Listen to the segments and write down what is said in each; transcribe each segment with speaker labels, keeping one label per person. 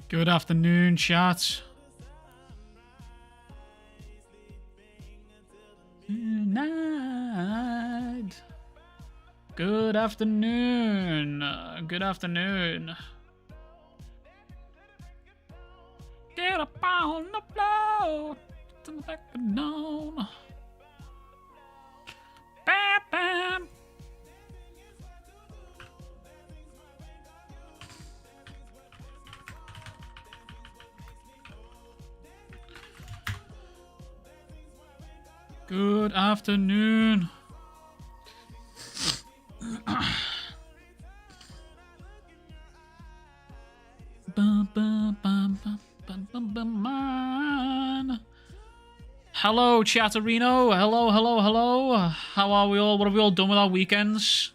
Speaker 1: Good afternoon, chat. Night. Good afternoon. Good afternoon. Get up on the floor to the back of dawn. Bam, bam. Good afternoon. Hello, Chatterino. Hello, hello, hello. How are we all? What have we all done with our weekends?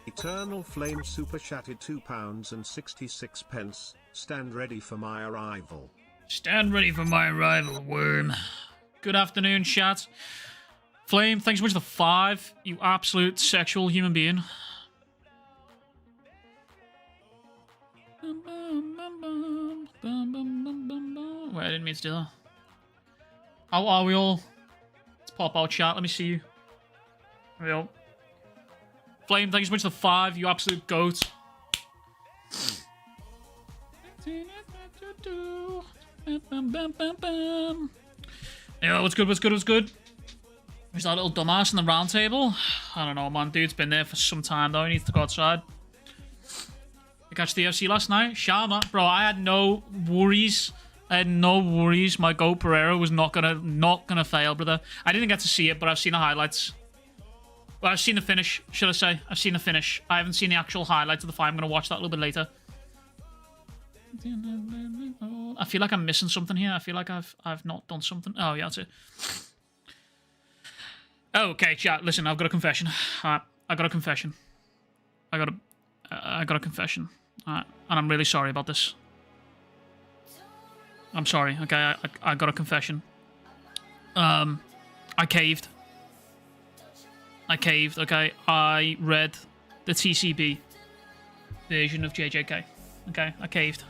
Speaker 2: Eternal Flame super chatted £2.66. Stand ready for my arrival.
Speaker 1: Stand ready for my arrival, worm. Good afternoon, chat. Flame, thanks so much for the 5, you absolute sexual human being. Wait, I didn't mean to do that. How are we all? Let's pop out, chat. Let me see you. There we go. Flame, thank you so much for the 5, you absolute goat. Yeah, what's good, what's good, what's good? Who's that little dumbass in the round table? I don't know, man. Dude's been there for some time, though. He needs to go outside. You catch the FC last night? Sharma. Bro, I had no worries. I had no worries. My goat Pereira was not gonna fail, brother. I didn't get to see it, but I've seen the highlights. Well, I've seen the finish, should I say. I've seen the finish. I haven't seen the actual highlights of the fight. I'm going to watch that a little bit later. I feel like I'm missing something here. I feel like I've not done something. Oh, yeah, that's it. Okay, chat. Listen, I've got a confession. Alright, I got a confession. I got a confession. Alright, and I'm really sorry about this. I'm sorry, okay? I got a confession. I caved. Okay? I read the TCB version of JJK. Okay? I caved.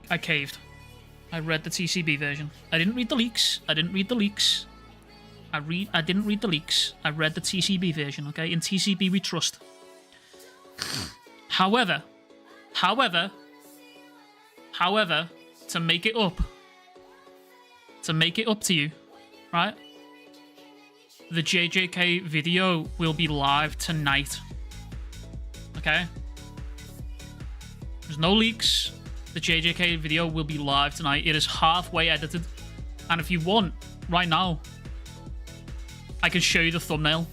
Speaker 1: I caved. I read the TCB version. I didn't read the leaks. I didn't read the leaks. I didn't read the leaks. I read the TCB version, okay? In TCB we trust. However, to make it up to you, right? The JJK video will be live tonight. Okay? There's no leaks. The JJK video will be live tonight. It is halfway edited. And if you want, right now, I can show you the thumbnail.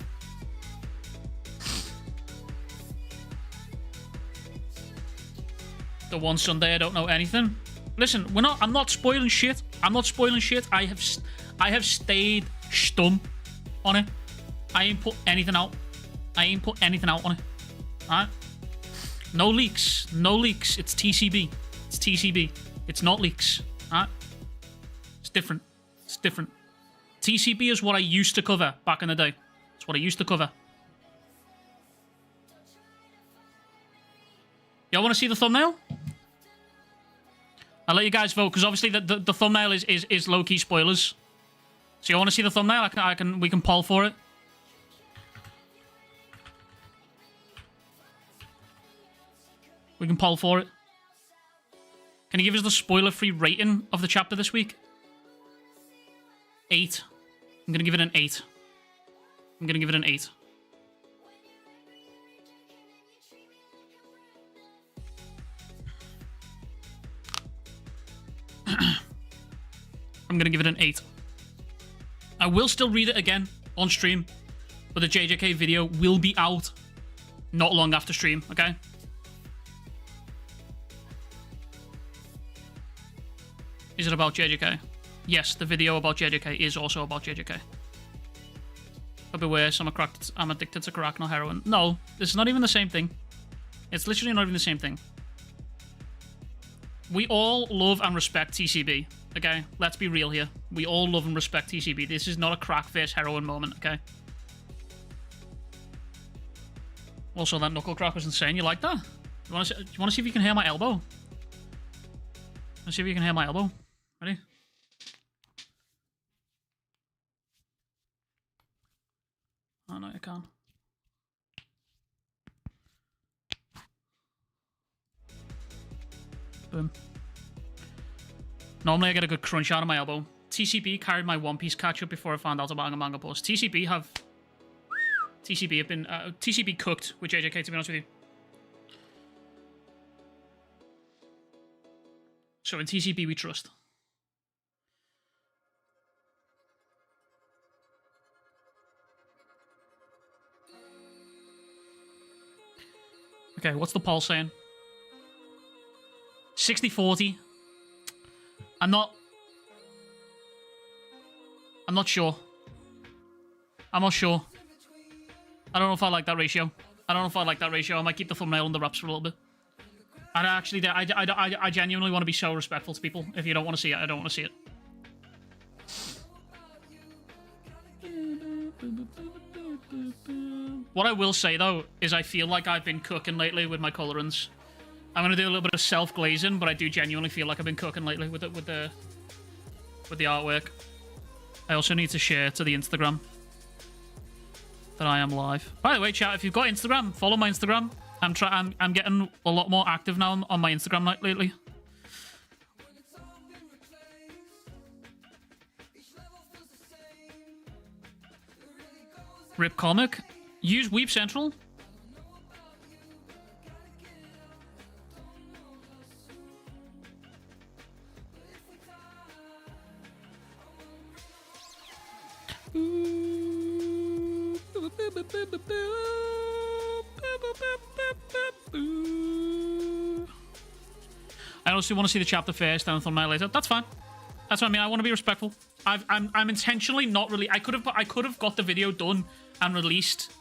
Speaker 1: The one Sunday I don't know anything. Listen, I'm not spoiling shit. I'm not spoiling shit. I have stayed stum on it. I ain't put anything out. on it. Alright? No leaks. No leaks. It's TCB. It's TCB. It's not leaks. Alright? It's different. It's different. TCB is what I used to cover back in the day. It's what I used to cover. Y'all want to see the thumbnail? I'll let you guys vote, because obviously the thumbnail is low-key spoilers. So you want to see the thumbnail? We can poll for it. We can poll for it. Can you give us the spoiler-free rating of the chapter this week? 8. I'm going to give it an 8. I'm going to give it an 8. I'm going to give it an 8. I will still read it again on stream, but the JJK video will be out not long after stream, okay? Is it about JJK? Yes, the video about JJK is also about JJK. Could be worse. I'm addicted to crack, not heroin. No, this is not even the same thing. It's literally not even the same thing. We all love and respect TCB, okay? Let's be real here. We all love and respect TCB. This is not a crack versus heroin moment, okay? Also, that knuckle crack was insane. You like that? You want to see if you can hear my elbow? Let's see if you can hear my elbow. Ready? Oh, no, you can't. Boom. Normally I get a good crunch out of my elbow. TCB carried my One Piece catch-up before I found out about Manga Plus. TCB have been... TCB cooked with JJK, to be honest with you. So in TCB we trust. Okay, what's the poll saying? 60-40. I'm not sure. I'm not sure. I don't know if I like that ratio. I might keep the thumbnail under wraps for a little bit. I genuinely want to be so respectful to people. If you don't want to see it, I don't want to see it. What I will say, though, is I feel like I've been cooking lately with my colorants. I'm going to do a little bit of self-glazing, but I do genuinely feel like I've been cooking lately with the artwork. I also need to share to the Instagram that I am live. By the way, chat, if you've got Instagram, follow my Instagram. I'm getting a lot more active now on my Instagram lately. Rip comic. Use Weep Central. I honestly want to see the chapter first, then thumbnail later. That's fine. That's what I mean. I want to be respectful. I'm intentionally not really. I could have got the video done and released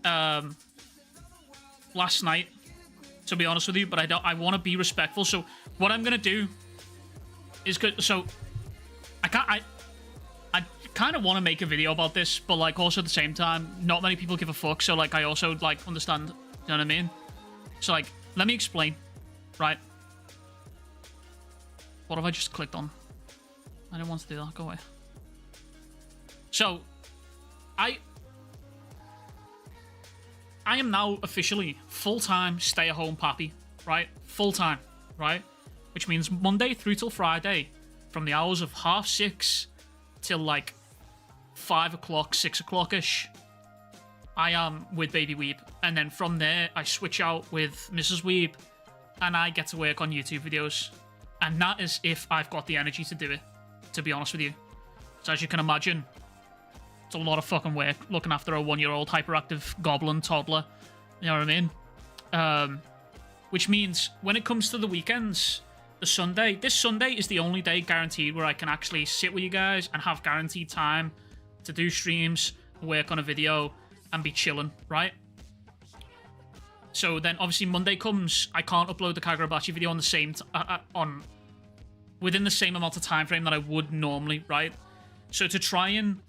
Speaker 1: last night, to be honest with you, but I want to be respectful. So what I'm gonna do is good. So I kind of want to make a video about this, but like also at the same time, not many people give a fuck. So like I also like understand. You know what I mean? So like, let me explain. Right. What have I just clicked on? I didn't want to do that. Go away. So, I am now officially full-time stay-at-home pappy, right? Full-time, right? Which means Monday through till Friday, from the hours of 6:30 till like 5 o'clock, 6 o'clock-ish, I am with Baby Weeb. And then from there, I switch out with Mrs. Weeb, and I get to work on YouTube videos. And that is if I've got the energy to do it, to be honest with you. So as you can imagine, it's a lot of fucking work looking after a 1-year-old hyperactive goblin toddler. You know what I mean? Which means when it comes to the weekends, this Sunday is the only day guaranteed where I can actually sit with you guys and have guaranteed time to do streams, work on a video, and be chilling, right? So then obviously Monday comes, I can't upload the Kagurabachi video on the same within the same amount of time frame that I would normally, right? So to try and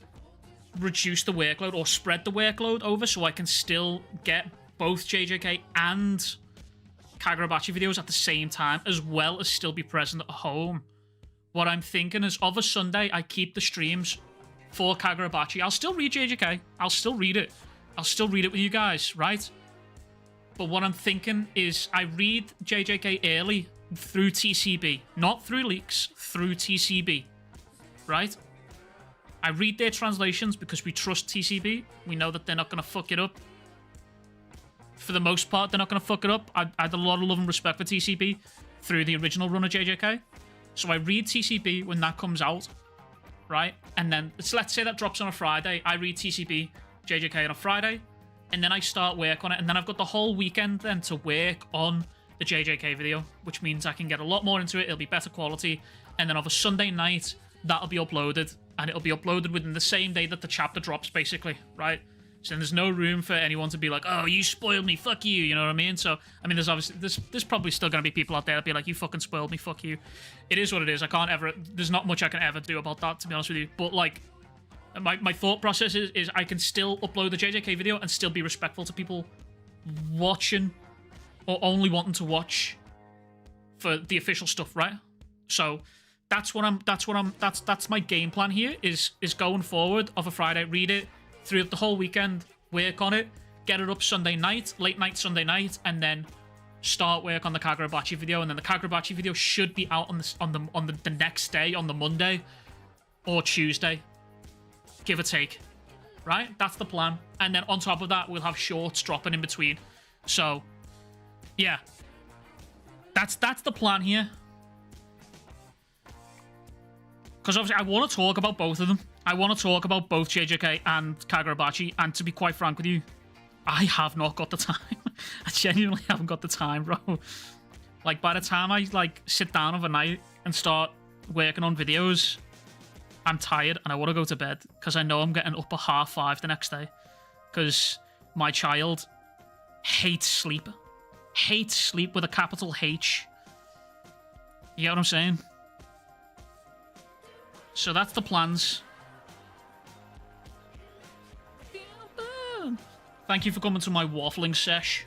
Speaker 1: reduce the workload or spread the workload over so I can still get both JJK and Kagurabachi videos at the same time, as well as still be present at home, what I'm thinking is of a Sunday, I keep the streams for Kagurabachi. I'll still read JJK. I'll still read it. I'll still read it with you guys, right? But what I'm thinking is I read JJK early through TCB. Not through leaks, through TCB. Right? I read their translations because we trust TCB. We know that they're not going to fuck it up. For the most part, they're not going to fuck it up. I had a lot of love and respect for TCB through the original run of JJK. So I read TCB when that comes out. Right? And then, let's say that drops on a Friday. I read TCB, JJK on a Friday. And then I start work on it, and then I've got the whole weekend then to work on the JJK video, which means I can get a lot more into it, it'll be better quality, and then on a Sunday night, that'll be uploaded, and it'll be uploaded within the same day that the chapter drops, basically, right? So there's no room for anyone to be like, oh, you spoiled me, fuck you, you know what I mean? So, I mean, there's probably still going to be people out there that be like, you fucking spoiled me, fuck you. It is what it is. I can't ever, there's not much I can ever do about that, to be honest with you. But, like, my thought process is I can still upload the JJK video and still be respectful to people watching or only wanting to watch for the official stuff, right? So that's my game plan here is going forward of a Friday, read it through the whole weekend, work on it, get it up Sunday night, late night Sunday night, and then start work on the Kagurabachi video, and then the Kagurabachi video should be out on the next day, on the Monday or Tuesday, give or take, right? That's the plan. And then on top of that, we'll have shorts dropping in between. So yeah, that's the plan here. Because obviously I want to talk about both of them. I want to talk about both JJK and Kagurabachi, and to be quite frank with you, I have not got the time. I genuinely haven't got the time, bro. Like, by the time I, like, sit down overnight and start working on videos, I'm tired and I want to go to bed, because I know I'm getting up at 5:30 the next day. Because my child hates sleep. Hates sleep with a capital H. You get what I'm saying? So that's the plans. Thank you for coming to my waffling sesh.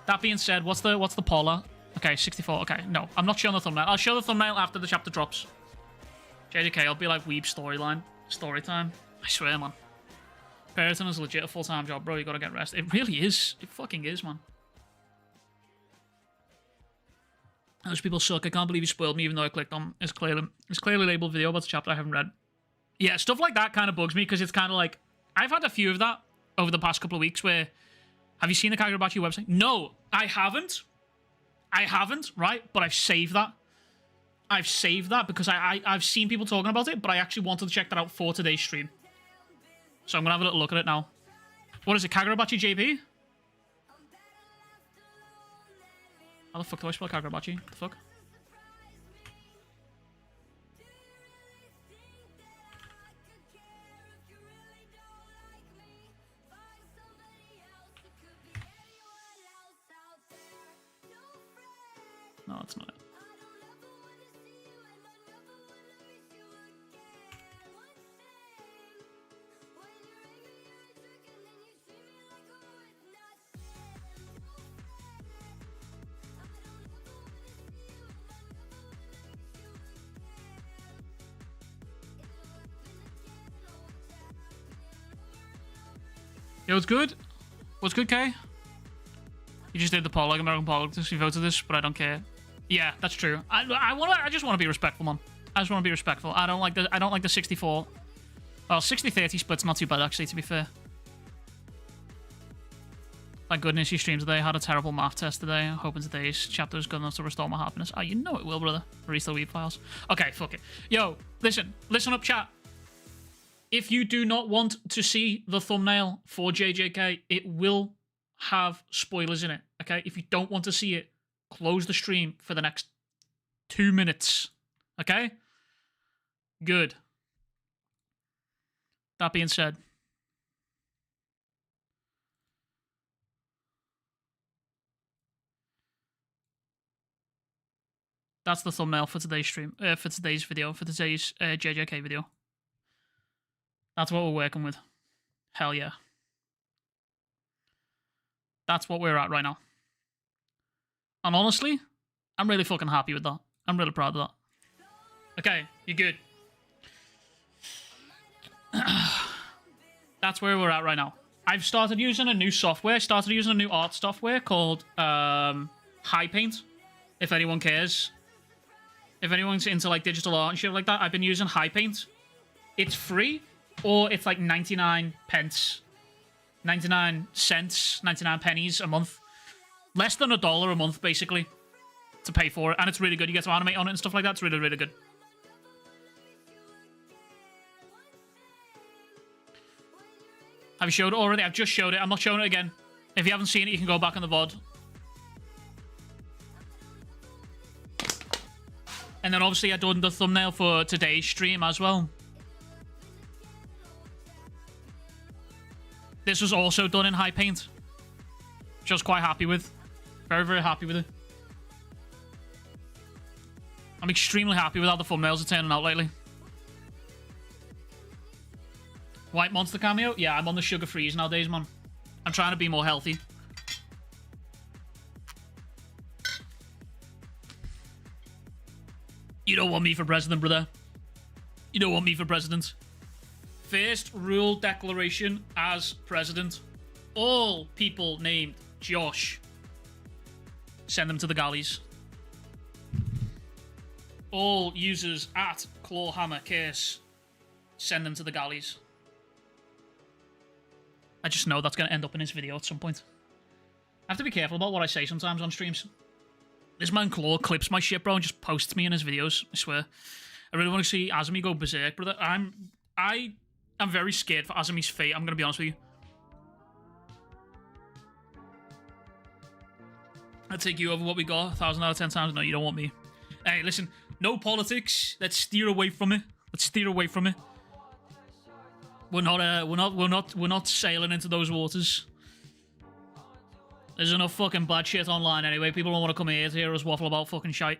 Speaker 1: That being said, what's the polar? Okay, 64. Okay, no, I'm not showing the thumbnail. I'll show the thumbnail after the chapter drops. JDK, I'll be like Weeb story time. I swear, man. Parenting is legit a full-time job, bro. You gotta get rest. It really is. It fucking is, man. Those people suck. I can't believe you spoiled me, even though I clicked on it's clearly labeled video about the chapter I haven't read. Yeah, stuff like that kind of bugs me, because it's kind of like, I've had a few of that over the past couple of weeks where, have you seen the Kagurabachi website? No, I haven't. I haven't, right? But I've saved that. I've saved that because I've seen people talking about it, but I actually wanted to check that out for today's stream. So I'm going to have a little look at it now. What is it, Kagurabachi JP? How the fuck do I spell Kagurabachi? What the fuck? No, that's not it. Yo, what's good? What's good, Kay? You just did the poll, like American politics. You voted this, but I don't care. Yeah, that's true. I just want to be respectful, man. I just want to be respectful. I don't like the 64. Well, 60-30 split's not too bad, actually, to be fair. Thank goodness you streamed today. I had a terrible math test today. I'm hoping today's chapter is good enough to restore my happiness. Oh, you know it will, brother. Release the Weeb files. Okay, fuck it. Yo, listen up, chat. If you do not want to see the thumbnail for JJK, it will have spoilers in it, okay? If you don't want to see it, close the stream for the next 2 minutes, okay? Good. That being said, that's the thumbnail for today's stream, for today's video, for today's JJK video. That's what we're working with. Hell yeah. That's what we're at right now. And honestly, I'm really fucking happy with that. I'm really proud of that. Okay, you're good. That's where we're at right now. I've started using a new software. Started using a new art software called High Paint. If anyone cares. If anyone's into like digital art and shit like that, I've been using High Paint. It's free. Or it's like 99 pence, 99 cents, 99 pennies a month. Less than $1 a month, basically, to pay for it. And it's really good. You get to animate on it and stuff like that. It's really, really good. Have you showed it already? I've just showed it. I'm not showing it again. If you haven't seen it, you can go back in the VOD. And then obviously I done the thumbnail for today's stream as well. This was also done in high paint, which I was quite happy with. Very, very happy with it. I'm extremely happy with how the thumbnails are turning out lately. White Monster cameo? Yeah, I'm on the sugar freeze nowadays, man. I'm trying to be more healthy. You don't want me for president, brother. You don't want me for president. First rule declaration as president. All people named Josh, send them to the galleys. All users at Clawhammer Curse, send them to the galleys. I just know that's going to end up in his video at some point. I have to be careful about what I say sometimes on streams. This man Claw clips my shit, bro, and just posts me in his videos, I swear. I really want to see Azumi go berserk, brother. I am very scared for Azumi's fate, I'm going to be honest with you. I'll take you over what we got 1,000 out of 10 times. No, you don't want me. Hey, listen, no politics. Let's steer away from it. Let's steer away from it. We're not sailing into those waters. There's enough fucking bad shit online anyway. People don't want to come here to hear us waffle about fucking shite.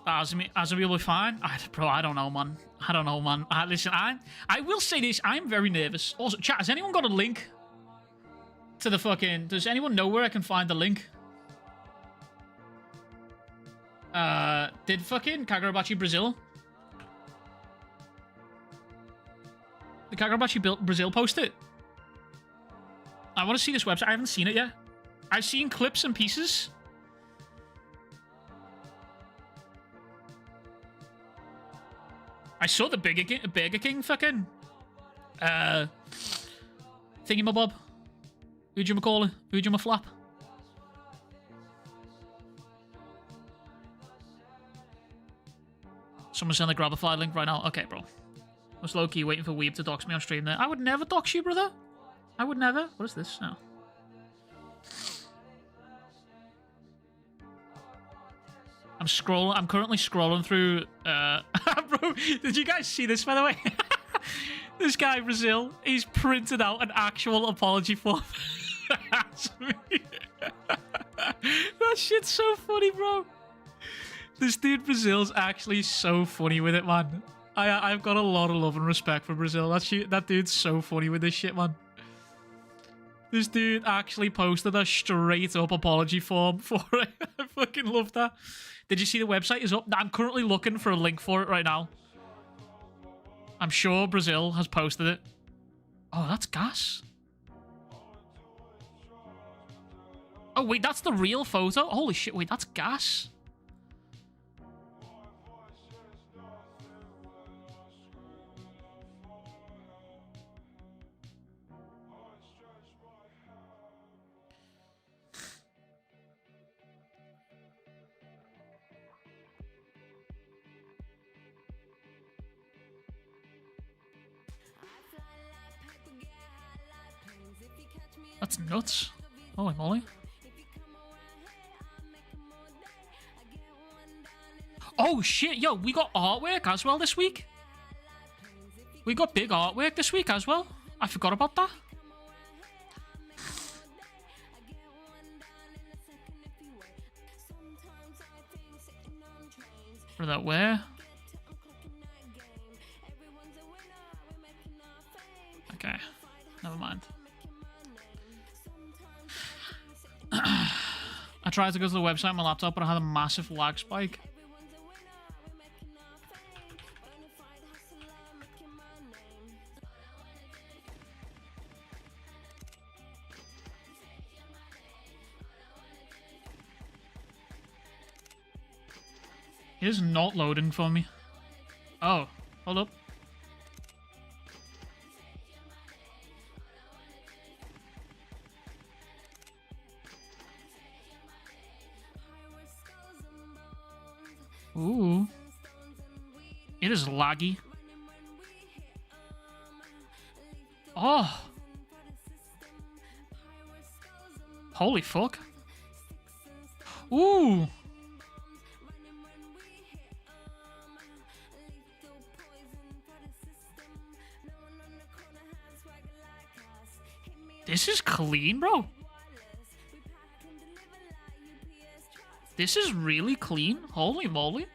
Speaker 1: Azumi will be fine. Bro, I don't know, man. I don't know, man. Listen, I will say this. I'm very nervous. Also, chat, has anyone got a link to the fucking... Does anyone know where I can find the link? Did fucking Kagurabachi Brazil? Did Kagurabachi Brazil post it? I want to see this website. I haven't seen it yet. I've seen clips and pieces. I saw the Burger King fucking thingamabob. Ujimacalla. Ujimaflap. Someone send the Grabify link right now. Okay, bro. I was low-key waiting for Weeb to dox me on stream there. I would never dox you, brother. I would never. What is this? Oh. I'm currently scrolling through... Bro, did you guys see this, by the way? This guy, Brazil, he's printed out an actual apology form. That shit's so funny, bro. This dude Brazil's actually so funny with it, man. I've got a lot of love and respect for Brazil. That dude's so funny with this shit, man. This dude actually posted a straight-up apology form for it. I fucking love that. Did you see the website is up? I'm currently looking for a link for it right now. I'm sure Brazil has posted it. Oh, that's gas. Oh, wait, that's the real photo? Holy shit, wait, that's gas. That's nuts. Holy moly. Oh shit, yo, we got artwork as well this week. We got big artwork this week as well. I forgot about that. For that where? Okay, never mind. I tried to go to the website on my laptop, but I had a massive lag spike. It is not loading for me. Oh, hold up. Ooh. It is laggy. Oh. Holy fuck. Ooh. This is clean, bro. This is really clean. Holy moly.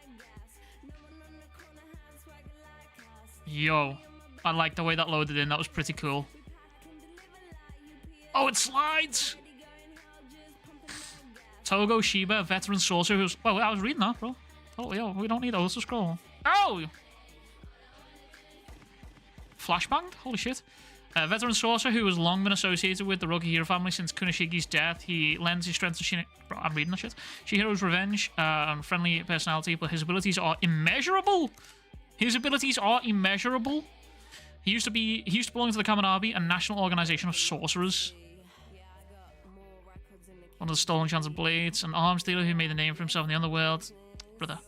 Speaker 1: Yo. I like the way that loaded in. That was pretty cool. Oh, it slides! Togo Shiba, a veteran sorcerer who's... Well, I was reading that, bro. Oh, yo, we don't need auto scroll. Oh! Flashbanged? Holy shit. A veteran sorcerer who has long been associated with the Rogue Hero family since Kunoshiki's death. He lends his strength to Bro, I'm reading that shit. Shihiro's revenge and friendly personality, but his abilities are immeasurable. His abilities are immeasurable. He used to belong to the Kaminabi, a national organization of sorcerers. One of the stolen Chance of Blades, an arms dealer who made a name for himself in the underworld. Brother.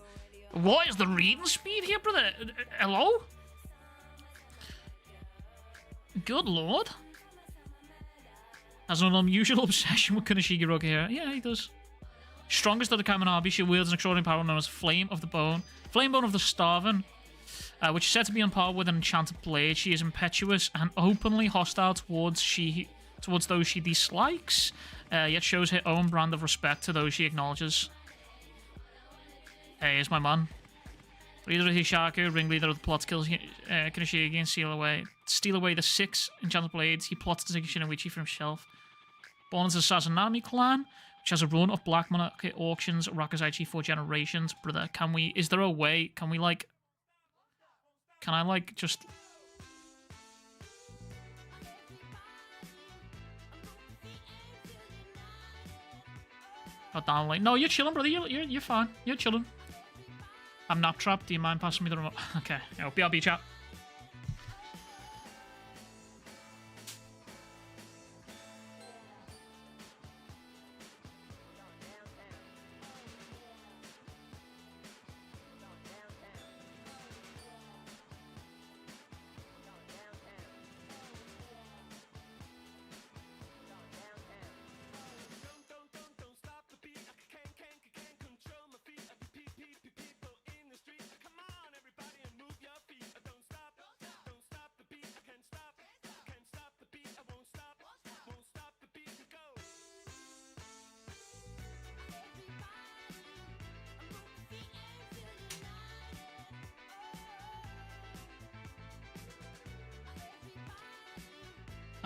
Speaker 1: What is the reading speed here, brother? Hello? Good lord. Has an unusual obsession with Kunoshiki Rogue here. Yeah, he does. Strongest of the Kaminabi, she wields an extraordinary power known as Flame of the Bone. Flame Bone of the Starving, which is said to be on par with an enchanted blade. She is impetuous and openly hostile towards those she dislikes, yet shows her own brand of respect to those she acknowledges. Hey, here's my man. Leader of Hishaku, ringleader of the plot, kills Kunoshiki and steal away the 6 enchanted blades. He plots to take Shinoichi for himself. Born into the Sazanami clan, which has a run of black market auctions, Rakuzaichi for generations. Brother, is there a way, can I just... Oh, down late. No, you're chilling, brother. You're fine. You're chilling. I'm not trapped. Do you mind passing me the remote? Okay. BRB chat.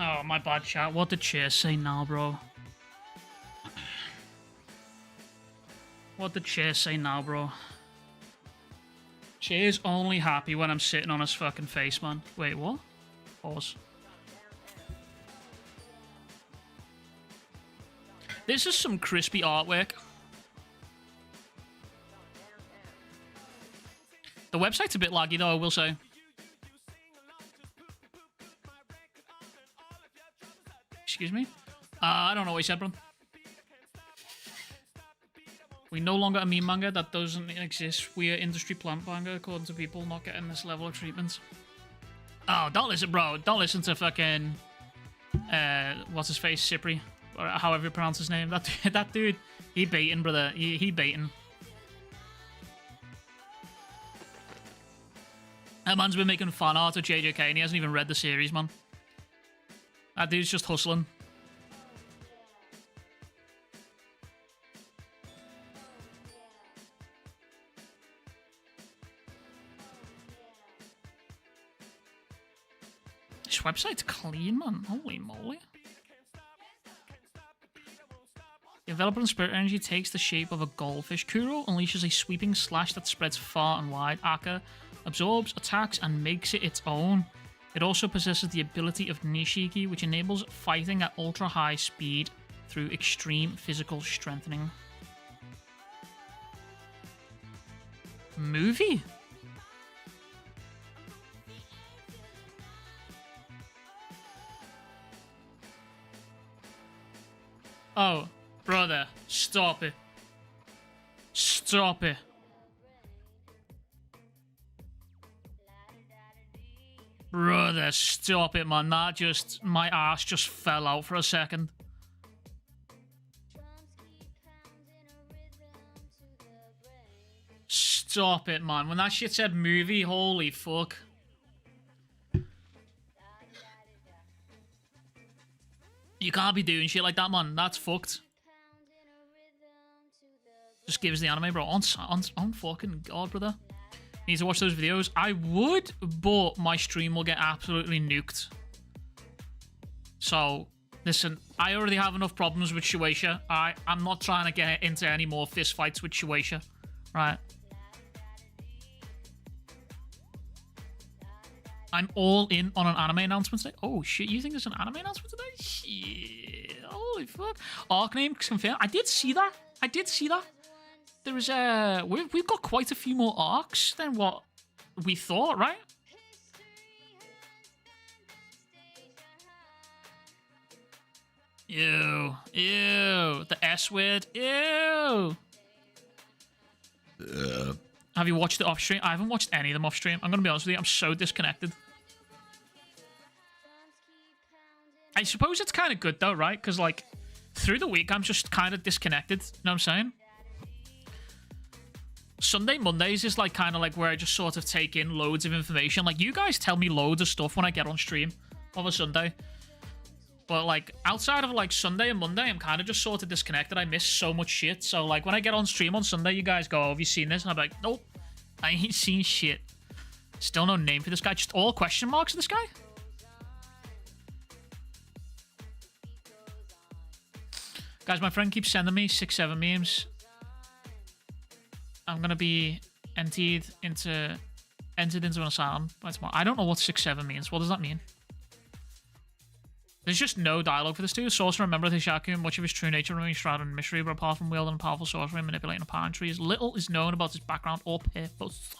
Speaker 1: Oh, my bad, chat. What did Chase say now, bro? What did Chase say now, bro? Chase only happy when I'm sitting on his fucking face, man. Wait, what? Pause. This is some crispy artwork. The website's a bit laggy, though, I will say. Excuse me? I don't know what he said, bro. We no longer a meme manga. That doesn't exist. We are industry plant manga, according to people not getting this level of treatment. Oh, don't listen, bro. Don't listen to fucking... what's his face? Cipri. Or however you pronounce his name. That dude, he baiting, brother. He baiting. That man's been making fan art of JJK and he hasn't even read the series, man. That dude's just hustling. This website's clean, man. Holy moly. The developer Spirit Energy takes the shape of a goldfish. Kuro unleashes a sweeping slash that spreads far and wide. Aka absorbs, attacks, and makes it its own. It also possesses the ability of Nishiki, which enables fighting at ultra-high speed through extreme physical strengthening. Movie? Oh, brother, stop it. Stop it. Brother, stop it, man. My ass just fell out for a second. Stop it, man. When that shit said movie, holy fuck. You You can't be doing shit like that, man. That's fucked. Just give us the anime, bro. On fucking God, brother. Need to watch those videos. I would, but my stream will get absolutely nuked. So, listen, I already have enough problems with Shueisha. I'm not trying to get into any more fist fights with Shueisha. Right? I'm all in on an anime announcement today. Oh, shit. You think there's an anime announcement today? Shit. Holy fuck. Arc name confirmed. I did see that. There is we've got quite a few more arcs than what we thought, right? Ew. The S word. Ew. Have you watched it off stream? I haven't watched any of them off stream. I'm gonna be honest with you. I'm so disconnected. I suppose it's kind of good though, right? Because like through the week, I'm just kind of disconnected. You know what I'm saying? Sunday, Mondays is like kind of like where I just sort of take in loads of information. Like you guys tell me loads of stuff when I get on stream of a Sunday. But like outside of like Sunday and Monday, I'm kind of just sort of disconnected. I miss so much shit. So like when I get on stream on Sunday, you guys go, "Oh, have you seen this?" And I'm like, "Nope, I ain't seen shit." Still no name for this guy. Just all question marks for this guy. Guys, my friend keeps sending me 6-7 memes. I'm gonna be entered into an asylum by tomorrow. I don't know what 6-7 means. What does that mean? There's just no dialogue for this dude. Sorcerer, member of the Hishaku, much of his true nature remains shrouded in mystery, but apart from wielding a powerful sorcery and manipulating a pine tree, little is known about his background or purpose.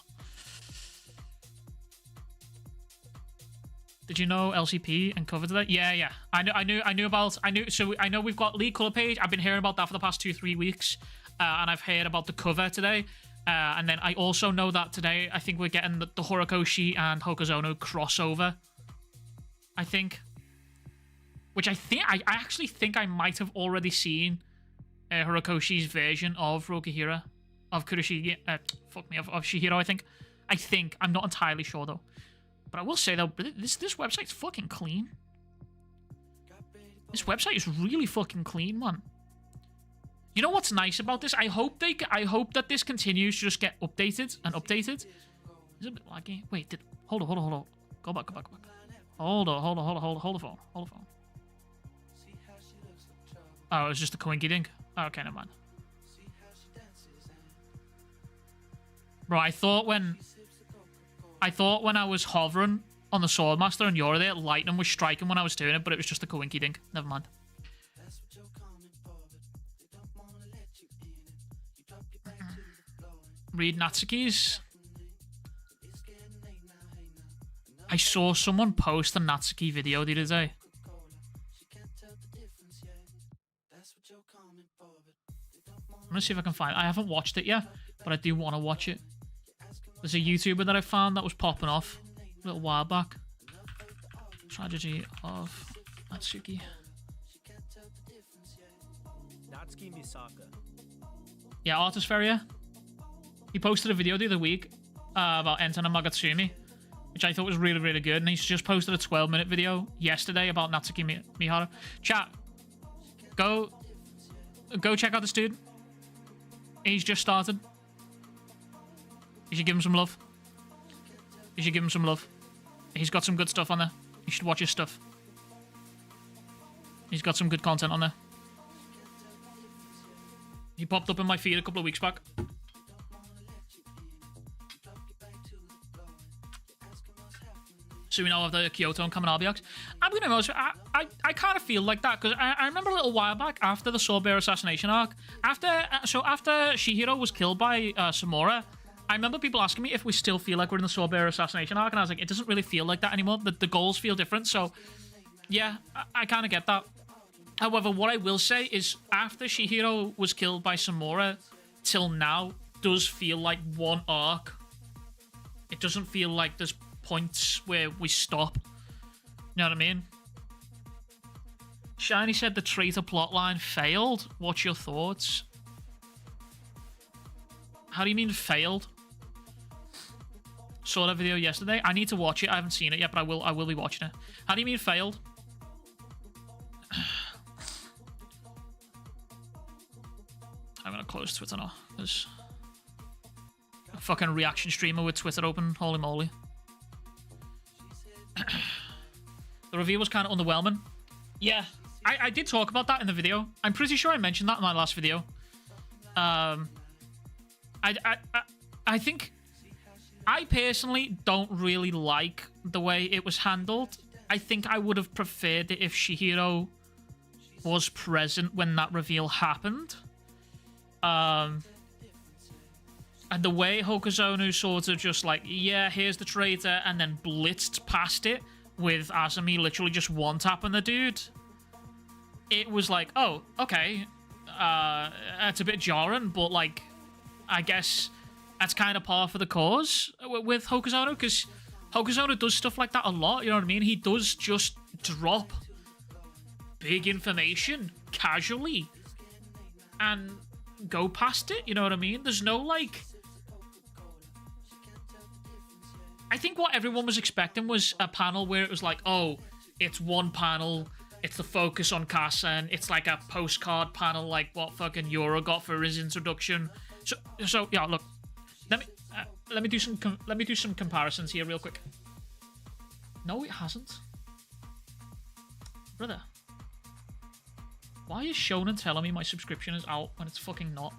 Speaker 1: Did you know LCP and cover today? Yeah. I know we've got league color page. I've been hearing about that for the past 2-3 weeks. And I've heard about the cover today. And then I also know that today, I think we're getting the Horikoshi and Hokuzono crossover. I think. Which I actually think I might have already seen Horikoshi's version of Rokuhira. Of Kuroshige. Of Shihiro, I think. I'm not entirely sure, though. But I will say, though, this website's fucking clean. This website is really fucking clean, man. You know what's nice about this? I hope that this continues to just get updated and updated. Is it a bit laggy? Wait, hold on. Go back. Hold the phone. Oh, it was just a coinky dink. Oh, okay, never mind. Bro, I thought when I was hovering on the Swordmaster and you're there, lightning was striking when I was doing it, but it was just a coinky dink. Never mind. Read Natsuki's. I saw someone post a Natsuki video the other day. I'm gonna see if I can find it. I haven't watched it yet, but I do want to watch it. There's a YouTuber that I found that was popping off a little while back. Tragedy of Natsuki.
Speaker 3: Natsuki Misaka.
Speaker 1: Yeah, Artist Ferrier. He posted a video the other week about Enten and Magatsumi, which I thought was really, really good. And he's just posted a 12-minute video yesterday about Natsuki Miharu. Chat, go check out this dude. He's just started. You should give him some love. He's got some good stuff on there. You should watch his stuff. He's got some good content on there. He popped up in my feed a couple of weeks back. So we now have the Kyoto and Kaminari arcs. I'm going to be honest, I kind of feel like that, because I remember a little while back, after the Swordbearer assassination arc, after Shihiro was killed by Samura, I remember people asking me if we still feel like we're in the Swordbearer assassination arc, and I was like, it doesn't really feel like that anymore. The goals feel different, so yeah, I kind of get that. However, what I will say is, after Shihiro was killed by Samura, till now, does feel like one arc. It doesn't feel like there's points where we stop. You know what I mean? Shiny said the traitor plotline failed. What's your thoughts? How do you mean failed? Saw that video yesterday. I need to watch it. I haven't seen it yet, but I will be watching it. How do you mean failed? I'm gonna close Twitter now. There's a fucking reaction streamer with Twitter open. Holy moly. The review was kind of underwhelming. Yeah, I did talk about that in the video. I'm pretty sure I mentioned that in my last video. I think I personally don't really like the way it was handled. I think I would have preferred it if Shihiro was present when that reveal happened. And the way Hokuzono sort of just like, yeah, here's the traitor, and then blitzed past it with Asami literally just one-tapping the dude. It was like, oh, okay. It's a bit jarring, but like, I guess that's kind of par for the course with Hokuzono, because Hokuzono does stuff like that a lot, you know what I mean? He does just drop big information casually and go past it, you know what I mean? There's no, like... I think what everyone was expecting was a panel where it was like, oh, it's one panel, it's the focus on Kassen, it's like a postcard panel like what fucking Yoro got for his introduction. So yeah, look, let me do some comparisons here real quick. No, it hasn't. Brother. Why is Shonen telling me my subscription is out when it's fucking not?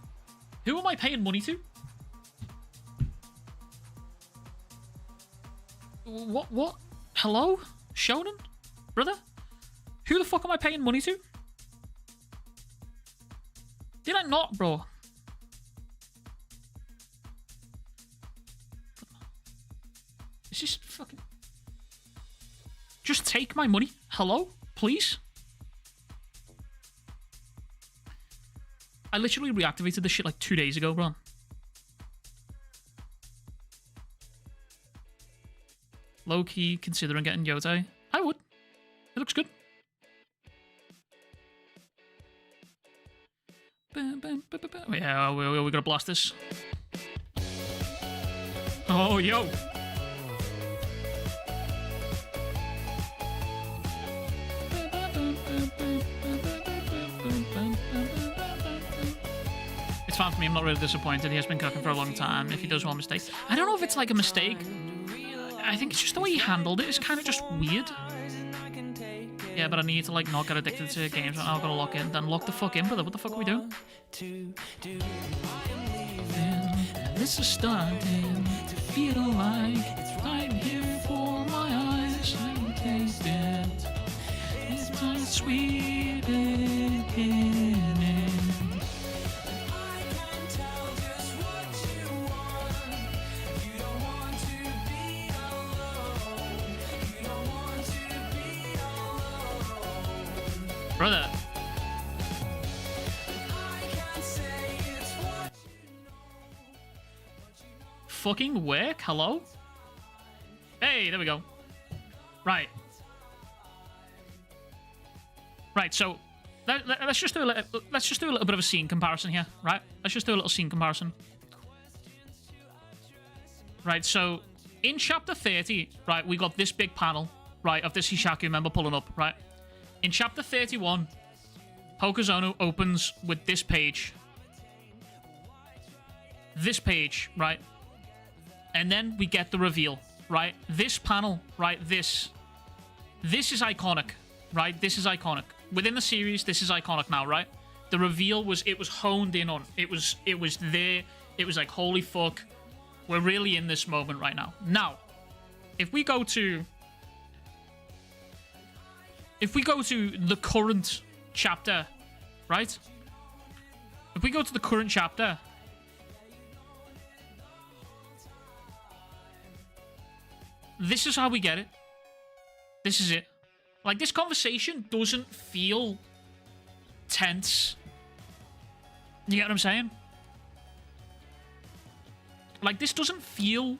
Speaker 1: Who am I paying money to? What? Hello? Shonen? Brother? Who the fuck am I paying money to? Did I not, bro? Is this fucking... Just take my money. Hello? Please? I literally reactivated this shit like 2 days ago, bro. Low-key considering getting Yotei. I would. It looks good. Yeah, we're gonna blast this. Oh, yo! It's fine for me, I'm not really disappointed. He has been cooking for a long time. If he does one mistake, I don't know if it's like a mistake. I think it's just the way he handled it is kind of just weird. Yeah, but I need to like not get addicted to games right now. I've got to lock in. Then lock the fuck in, brother. What the fuck are we doing? This is starting to feel like it's right here for my eyes. I can taste it. It's my sweet beginning. Brother. Fucking work? Hello? Hey, there we go. Right. Right, so let's just do a little bit of a scene comparison here, right? Let's just do a little scene comparison. Right, so in chapter 30, right, we got this big panel, right, of this Hishaku member pulling up, right? In chapter 31, Hokuzono opens with this page. This page, right? And then we get the reveal, right? This panel, right? This is iconic, right? This is iconic. Within the series, this is iconic now, right? The reveal was honed in on. It was there. It was like, holy fuck. We're really in this moment right now. Now, if we go to the current chapter, right? If we go to the current chapter, this is how we get it. This is it. Like, this conversation doesn't feel tense. You get what I'm saying? Like, this doesn't feel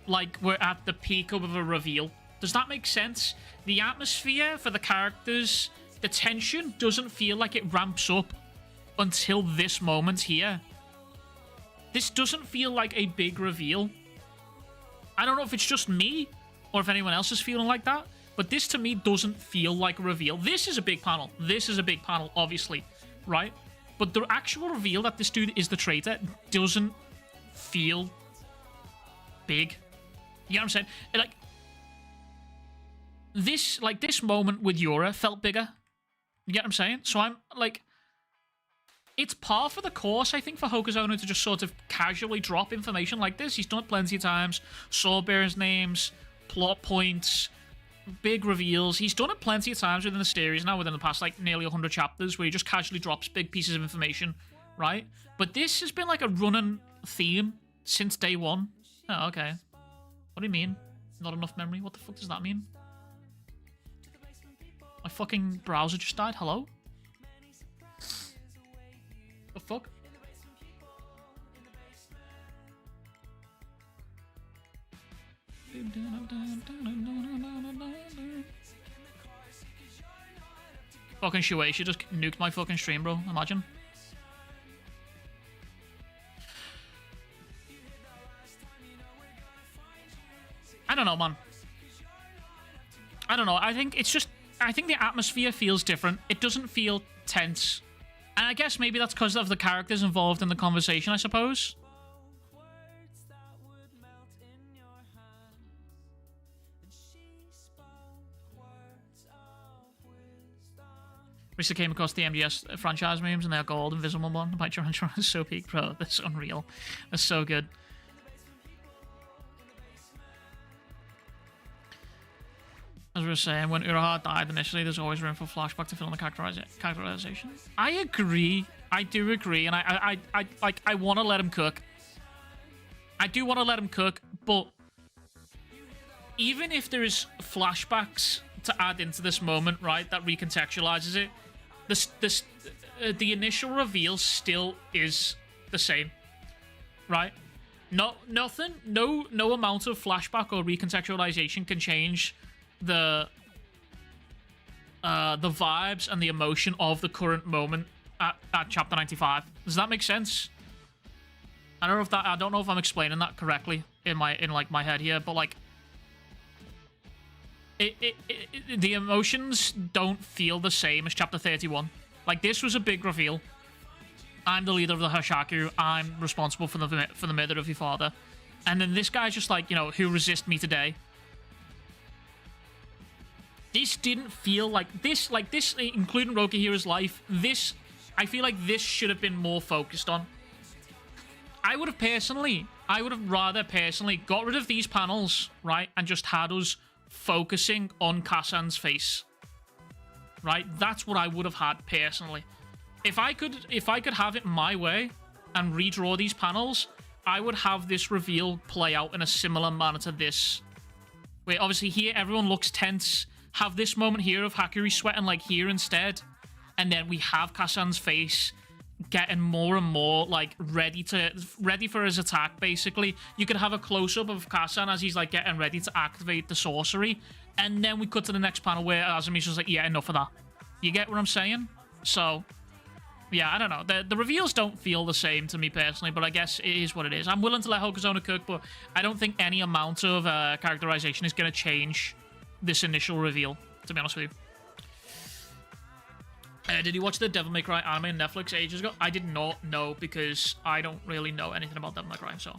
Speaker 1: like we're at the peak of a reveal. Does that make sense? The atmosphere for the characters, the tension doesn't feel like it ramps up until this moment here. This doesn't feel like a big reveal. I don't know if it's just me or if anyone else is feeling like that, but this to me doesn't feel like a reveal. This is a big panel. This is a big panel, obviously, right? But the actual reveal that this dude is the traitor doesn't feel big. You know what I'm saying? This moment with Yura felt bigger. You get what I'm saying? So I'm like, it's par for the course, I think, for Hokuzono to just sort of casually drop information like this. He's done it plenty of times. Sword bearers' names, plot points, big reveals. He's done it plenty of times within the series now, within the past, like, nearly 100 chapters, where he just casually drops big pieces of information, right? But this has been, like, a running theme since day one. Oh, okay. What do you mean? Not enough memory? What the fuck does that mean? My fucking browser just died. Hello? The fuck? Fucking Shueisha just nuked my fucking stream, bro. Imagine. I don't know, man. I don't know. I think it's just... I think the atmosphere feels different. It doesn't feel tense. And I guess maybe that's because of the characters involved in the conversation, I suppose. Recently came across the MGS franchise memes and they're gold, Invisible One by Tarantula is so peak, bro. That's unreal. That's so good. As we were saying, when Uraha died initially, there's always room for flashback to fill in the characterization. I agree. I do agree, and I want to let him cook. I do want to let him cook, but even if there is flashbacks to add into this moment, right, that recontextualizes it, the initial reveal still is the same, right? No amount of flashback or recontextualization can change the vibes and the emotion of the current moment at chapter 95. Does that make sense? I don't know if I'm explaining that correctly in my head here, but like the emotions don't feel the same as chapter 31. Like, this was a big reveal. I'm the leader of the Hashaku. I'm responsible for the murder of your father. And then this guy's just like, you know, who resist me today? This didn't feel like this, including Rokihira's life, I feel like this should have been more focused on. I would have rather personally got rid of these panels, right, and just had us focusing on Kassan's face. Right? That's what I would have had personally. If I could have it my way and redraw these panels, I would have this reveal play out in a similar manner to this. Wait, obviously here everyone looks tense. Have this moment here of Hakuri sweating like here instead. And then we have Kassan's face getting more and more like ready for his attack, basically. You could have a close-up of Kassan as he's like getting ready to activate the sorcery. And then we cut to the next panel where Azumi's just like, yeah, enough of that. You get what I'm saying? So, yeah, I don't know. The reveals don't feel the same to me personally, but I guess it is what it is. I'm willing to let Hokuzono cook, but I don't think any amount of characterization is going to change this initial reveal, to be honest with you. Did you watch the Devil May Cry anime on Netflix ages ago? I did not know, because I don't really know anything about Devil May Cry, so...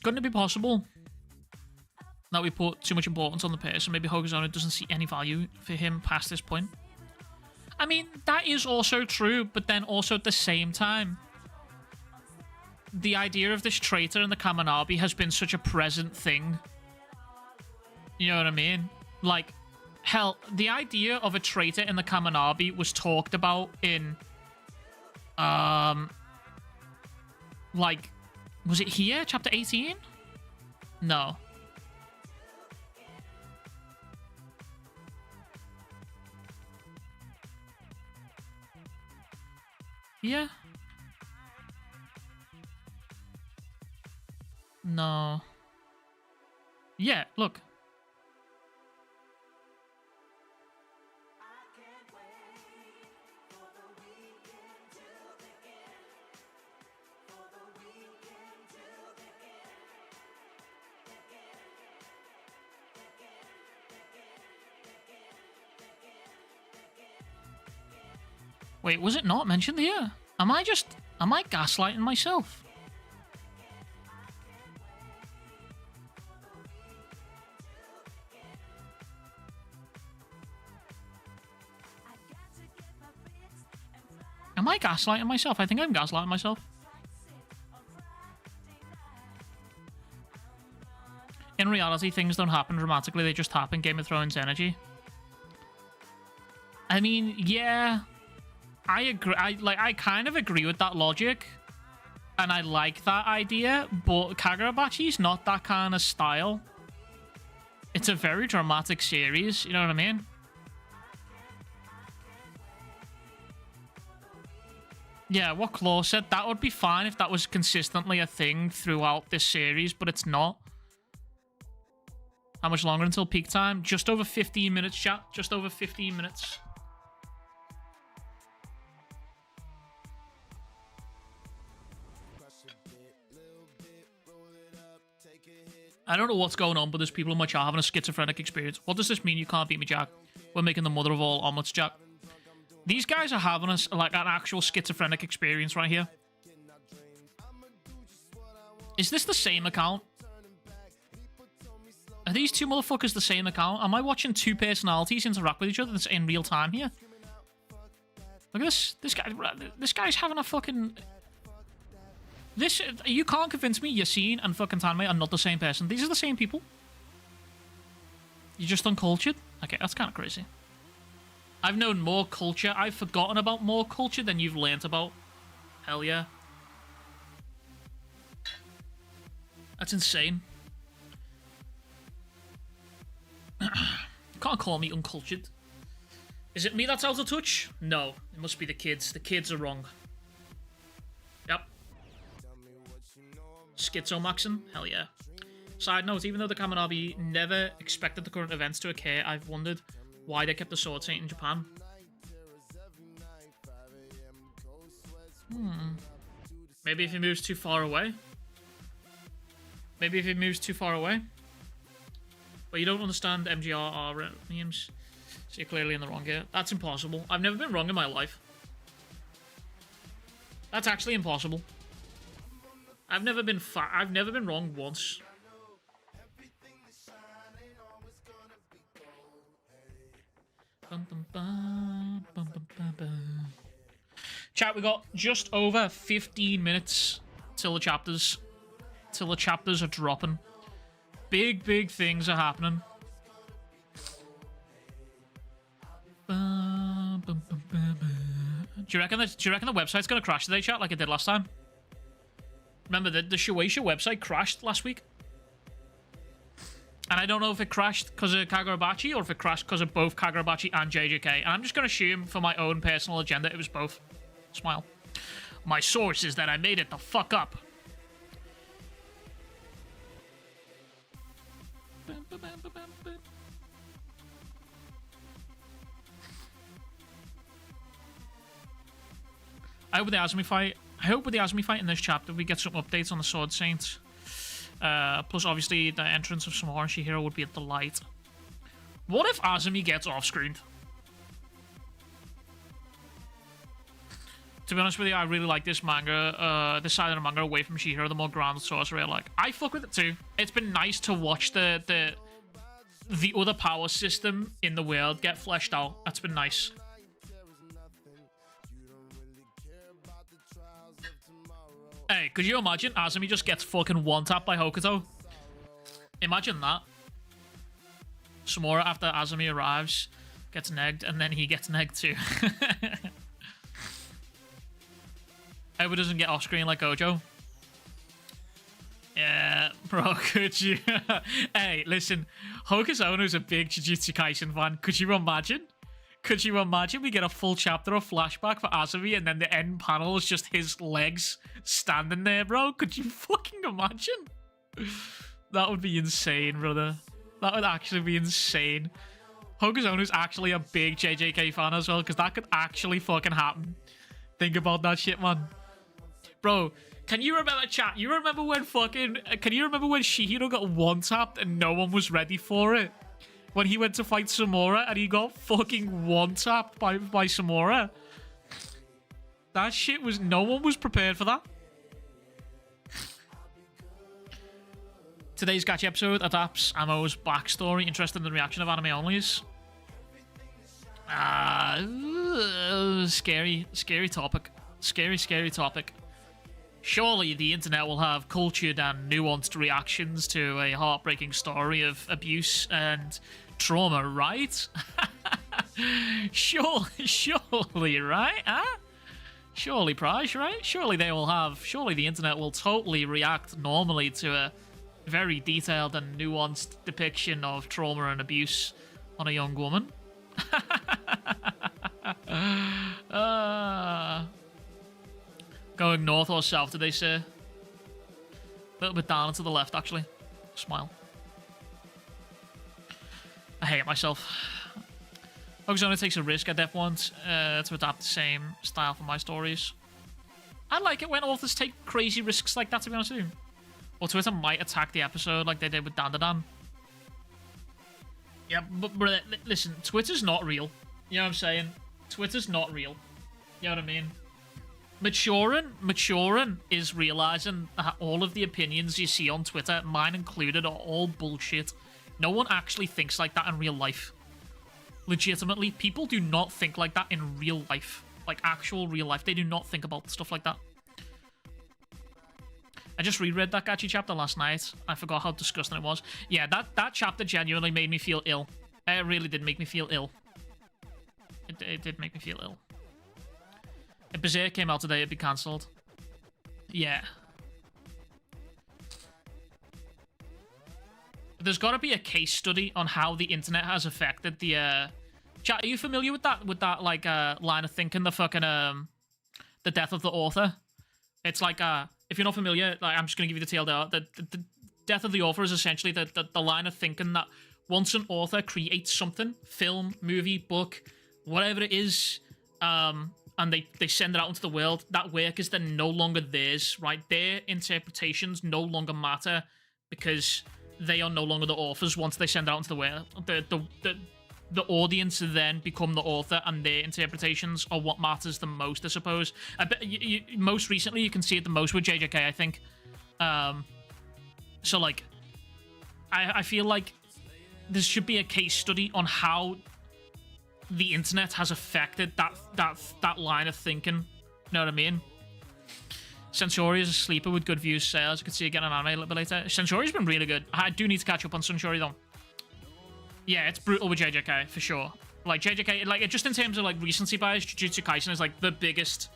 Speaker 1: Couldn't it be possible that we put too much importance on the person? Maybe Hokuzono doesn't see any value for him past this point. I mean, that is also true, but then also at the same time, the idea of this traitor in the Kamanabi has been such a present thing. You know what I mean? Like, hell, the idea of a traitor in the Kamanabi was talked about in, like, was it here? Chapter 18? No. Yeah. No. Yeah, look. Wait, was it not mentioned here? Am I gaslighting myself? Am I gaslighting myself? I think I'm gaslighting myself. In reality, things don't happen dramatically, they just happen. Game of Thrones energy. I mean, yeah, I agree. I kind of agree with that logic, and I like that idea. But Kagurabachi's not that kind of style. It's a very dramatic series. You know what I mean? Yeah, what Claw said, that would be fine if that was consistently a thing throughout this series, but it's not. How much longer until peak time? Just over 15 minutes, chat. Just over 15 minutes. I don't know what's going on, but there's people in my chat having a schizophrenic experience. What does this mean? You can't beat me, Jack. We're making the mother of all omelets, Jack. These guys are having us like an actual schizophrenic experience right here. Is this the same account? Are these two motherfuckers the same account? Am I watching two personalities interact with each other in real time here? Look at this. This guy's having a fucking... You can't convince me Yassine and fucking Tanmay are not the same person. These are the same people. You're just uncultured? Okay, that's kind of crazy. I've known more culture. I've forgotten about more culture than you've learnt about. Hell yeah. That's insane. You can't call me uncultured. Is it me that's out of touch? No, it must be the kids. The kids are wrong. Yep. Schizomaxon? Hell yeah. Side note, even though the Kamanabi never expected the current events to occur, I've wondered why they kept the sword saint in Japan. Maybe if he moves too far away? Maybe if he moves too far away? But you don't understand MGR memes, so you're clearly in the wrong here. That's impossible. I've never been wrong in my life. That's actually impossible. I've never been wrong once. Chat, we got just over 15 minutes till the chapters are dropping. Big things are happening. Do you reckon the website's gonna crash today, chat, like it did last time? Remember, the Shueisha website crashed last week? And I don't know if it crashed because of Kagurabachi or if it crashed because of both Kagurabachi and JJK. And I'm just going to assume for my own personal agenda it was both. Smile. My source is that I made it the fuck up. I hope with the Azumi fight in this chapter we get some updates on the Sword Saints. Plus, obviously, the entrance of Samara and Shihiro would be a delight. What if Azumi gets off-screened? To be honest with you, I really like this manga, this side of the manga away from Shihiro, the more grounded sorcery I like. I fuck with it too. It's been nice to watch the other power system in the world get fleshed out. That's been nice. Hey, could you imagine Azumi just gets fucking one-tapped by Hokuto? Imagine that. Samura, after Azumi arrives, gets negged, and then he gets negged too. Hope it doesn't get off-screen like Gojo. Yeah, bro, could you? Hey, listen, Hokuzono's a big Jujutsu Kaisen fan. Could you imagine? Could you imagine we get a full chapter of flashback for Azumi and then the end panel is just his legs standing there, bro? Could you fucking imagine? That would be insane, brother. That would actually be insane. Hokuzono's actually a big JJK fan as well, because that could actually fucking happen. Think about that shit, man. Bro, can you remember, chat? You remember when fucking... Can you remember when Shihiro got one-tapped and no one was ready for it? When he went to fight Samura and he got fucking one-tapped by Samura. That shit was... No one was prepared for that. Today's Gachi episode adapts Amo's backstory. Interested in the reaction of anime onlys. Scary topic. Scary topic. Surely the internet will have cultured and nuanced reactions to a heartbreaking story of abuse and trauma, right? Surely, right? Huh? Surely, Praj, right? Surely the internet will totally react normally to a very detailed and nuanced depiction of trauma and abuse on a young woman. Going north or south, did they say? A little bit down and to the left, actually. Smile. I hate myself. Oxona takes a risk. I def want to adapt the same style for my stories. I like it when authors take crazy risks like that, to be honest with you. Or Twitter might attack the episode like they did with Dandadan. Yeah, but listen, Twitter's not real. You know what I'm saying? Twitter's not real. You know what I mean? Maturing is realizing that all of the opinions you see on Twitter, mine included, are all bullshit. No one actually thinks like that in real life. Legitimately, people do not think like that in real life. Like, actual real life. They do not think about stuff like that. I just reread that Gachi chapter last night. I forgot how disgusting it was. Yeah, that chapter genuinely made me feel ill. It really did make me feel ill. It did make me feel ill. If Berserk came out today, it'd be cancelled. Yeah. There's got to be a case study on how the internet has affected the... Chat, are you familiar with that? With that, like, line of thinking? The fucking, the death of the author? It's like, if you're not familiar, like, I'm just going to give you the TLDR. The death of the author is essentially the line of thinking that once an author creates something, film, movie, book, whatever it is, and they send it out into the world, that work is then no longer theirs, right? Their interpretations no longer matter because they are no longer the authors once they send it out into the world. The audience then become the author, and their interpretations are what matters the most, I suppose. Most recently, you can see it the most with JJK, I think. So, like, I feel like there should be a case study on how the internet has affected that line of thinking. You know what I mean? Sensori is a sleeper with good views sales. You can see it getting an anime a little bit later. Sensori's been really good. I do need to catch up on Sensori though. Yeah, it's brutal with JJK for sure. Like JJK, like just in terms of like recency bias, Jujutsu Kaisen is like the biggest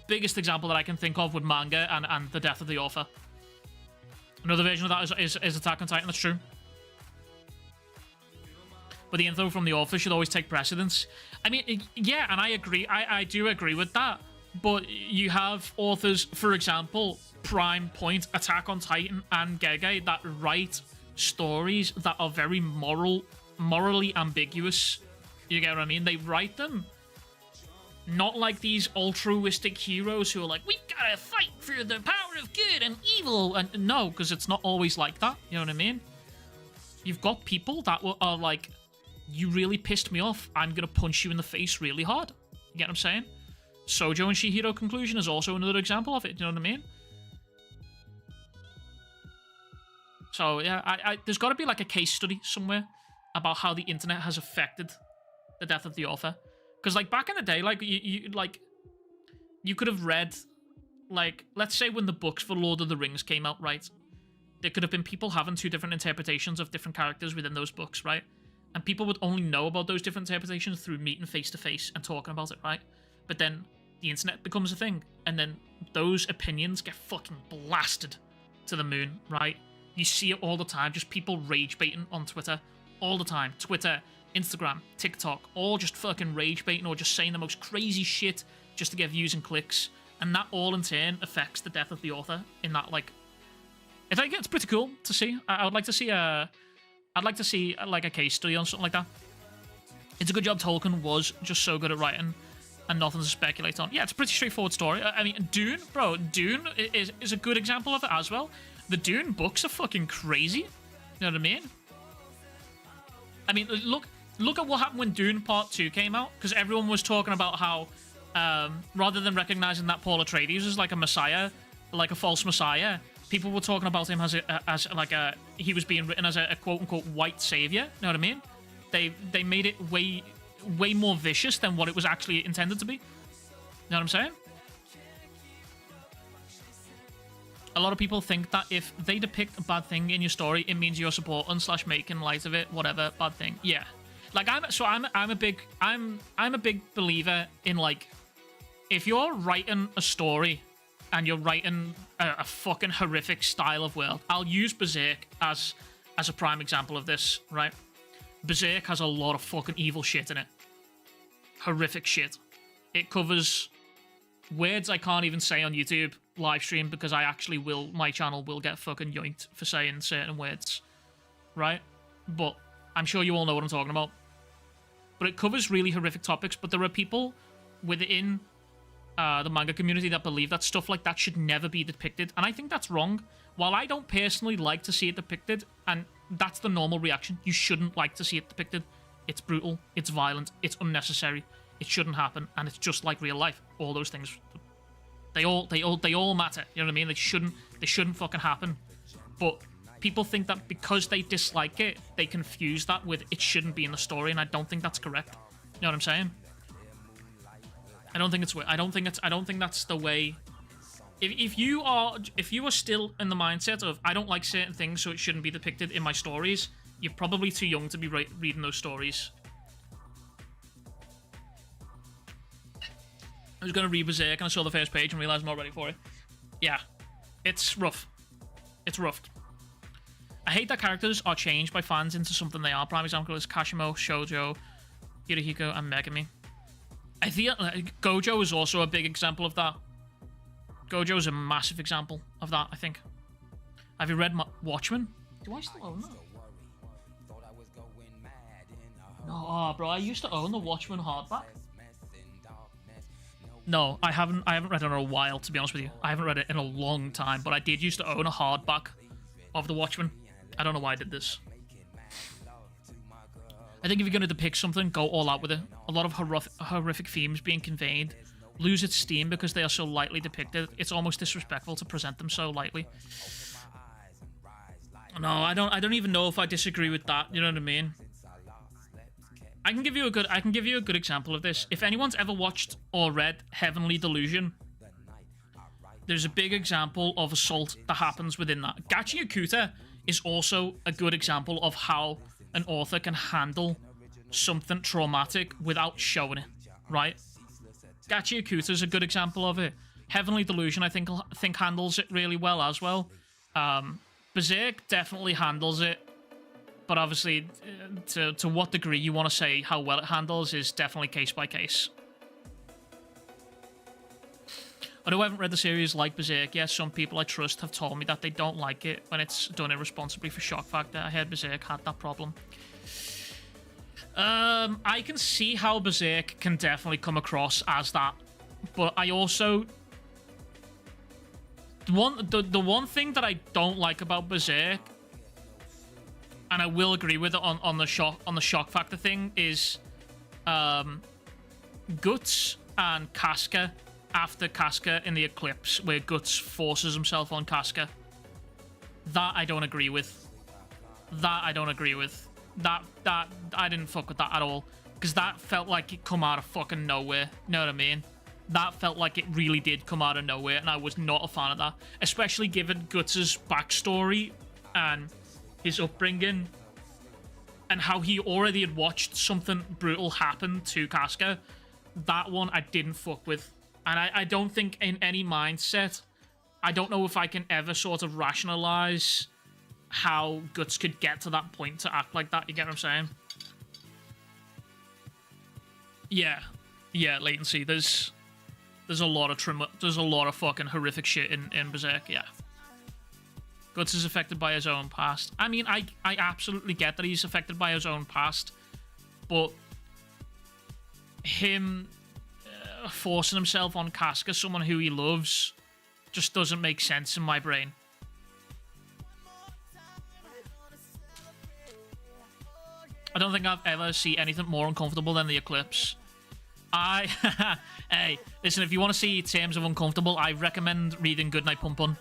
Speaker 1: example that I can think of with manga and the death of the author. Another version of that is Attack on Titan. That's true. But the info from the author should always take precedence. I mean, yeah, and I agree. I do agree with that. But you have authors, for example, Prime Point, Attack on Titan, and Gege that write stories that are very morally ambiguous. You get what I mean? They write them not like these altruistic heroes who are like, we gotta fight for the power of good and evil. And no, because it's not always like that. You know what I mean? You've got people that are like, you really pissed me off. I'm gonna punch you in the face really hard. You get what I'm saying? Sojo and Shihiro Conclusion is also another example of it. You know what I mean? So yeah, there's got to be like a case study somewhere about how the internet has affected the death of the author. Because like back in the day, like you could have read, like, let's say when the books for Lord of the Rings came out, right? There could have been people having two different interpretations of different characters within those books, right? And people would only know about those different interpretations through meeting face to face and talking about it, right? But then the internet becomes a thing, and then those opinions get fucking blasted to the moon, right? You see it all the time, just people rage baiting on Twitter all the time. Twitter, Instagram, TikTok, all just fucking rage baiting or just saying the most crazy shit just to get views and clicks, and that all in turn affects the death of the author in that, like, I think it's pretty cool to see. I would like to see like a case study on something like that. It's a good job Tolkien was just so good at writing and nothing to speculate on. Yeah, it's a pretty straightforward story. I mean, Dune, bro, Dune is a good example of it as well. The Dune books are fucking crazy. You know what I mean? I mean, look at what happened when Dune Part 2 came out, because everyone was talking about how rather than recognizing that Paul Atreides was like a messiah, like a false messiah, people were talking about him he was being written as a quote unquote white savior. You know what I mean? They made it way more vicious than what it was actually intended to be. You know what I'm saying? A lot of people think that if they depict a bad thing in your story, it means you're supporting / making light of it, whatever bad thing. Yeah, like I'm a big believer in, like, if you're writing a story and you're writing a fucking horrific style of world, I'll use Berserk as a prime example of this, right? Berserk has a lot of fucking evil shit in it. Horrific shit. It covers words I can't even say on YouTube live stream because my channel will get fucking yoinked for saying certain words, right? But I'm sure you all know what I'm talking about. But it covers really horrific topics, but there are people within the manga community that believe that stuff like that should never be depicted, and I think that's wrong. While I don't personally like to see it depicted, and that's the normal reaction, you shouldn't like to see it depicted. It's brutal, it's violent, it's unnecessary, it shouldn't happen, and it's just like real life. All those things, they all matter. You know what I mean? They shouldn't fucking happen. But people think that because they dislike it, they confuse that with it shouldn't be in the story, and I don't think that's correct. You know what I'm saying? I don't think that's the way. If you are still in the mindset of I don't like certain things, so it shouldn't be depicted in my stories, you're probably too young to be reading those stories. I was gonna read Berserk and I saw the first page and realized I'm not ready for it. Yeah, it's rough. It's rough. I hate that characters are changed by fans into something they are. Prime example is Kashimo, Shoujo, Hirohiko, and Megami. I feel Gojo is also a big example of that. Gojo is a massive example of that, I think. Have you read Watchmen? Do I still own that? No, bro, I used to own the Watchmen hardback. No, I haven't read it in a while, to be honest with you. I haven't read it in a long time, but I did used to own a hardback of the Watchmen. I don't know why I did this. I think if you're going to depict something, go all out with it. A lot of horrific themes being conveyed lose its steam because they are so lightly depicted. It's almost disrespectful to present them so lightly. No, I don't even know if I disagree with that. You know what I mean? I can give you a good example of this. If anyone's ever watched or read Heavenly Delusion, there's a big example of assault that happens within that. Gachi Okuta is also a good example of how an author can handle something traumatic without showing it, right? Gachi Okuta is a good example of it. Heavenly Delusion, I think handles it really well as well. Berserk definitely handles it, but obviously, to what degree you want to say how well it handles is definitely case by case. Although I haven't read the series like Berserk yet, some people I trust have told me that they don't like it when it's done irresponsibly for shock factor. I heard Berserk had that problem. I can see how Berserk can definitely come across as that, but I also... The one thing that I don't like about Berserk, and I will agree with it on the shock factor thing, is Guts and Casca after Casca in the Eclipse, where Guts forces himself on Casca. That I don't agree with. That I didn't fuck with that at all, because that felt like it come out of fucking nowhere. You know what I mean? That felt like it really did come out of nowhere, and I was not a fan of that, especially given Guts' backstory and his upbringing and how he already had watched something brutal happen to Casca. That one I didn't fuck with, and I don't think in any mindset, I don't know if I can ever sort of rationalize how Guts could get to that point to act like that. You get what I'm saying? Yeah, latency. There's a lot of fucking horrific shit in Berserk. Yeah, Guts is affected by his own past. I mean, I absolutely get that he's affected by his own past, but him forcing himself on Casca, someone who he loves, just doesn't make sense in my brain. I don't think I've ever seen anything more uncomfortable than the Eclipse. Hey, listen, if you want to see terms of uncomfortable, I recommend reading Goodnight Pum Pum.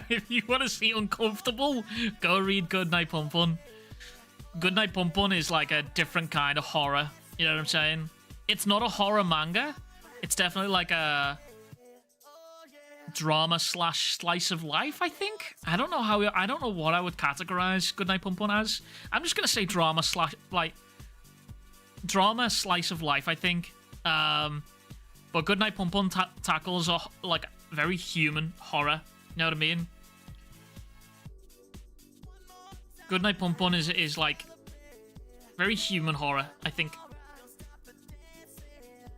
Speaker 1: If you want to see uncomfortable, go read Goodnight Pum Pum. Goodnight Pum Pum is like a different kind of horror. You know what I'm saying? It's not a horror manga. It's definitely like a drama / slice of life, I think. I don't know what I would categorize Goodnight Pum Pum as. I'm just gonna say drama slice of life, I think. But Goodnight Pum Pum tackles like very human horror. You know what I mean? Goodnight Pum Pum is like very human horror, I think.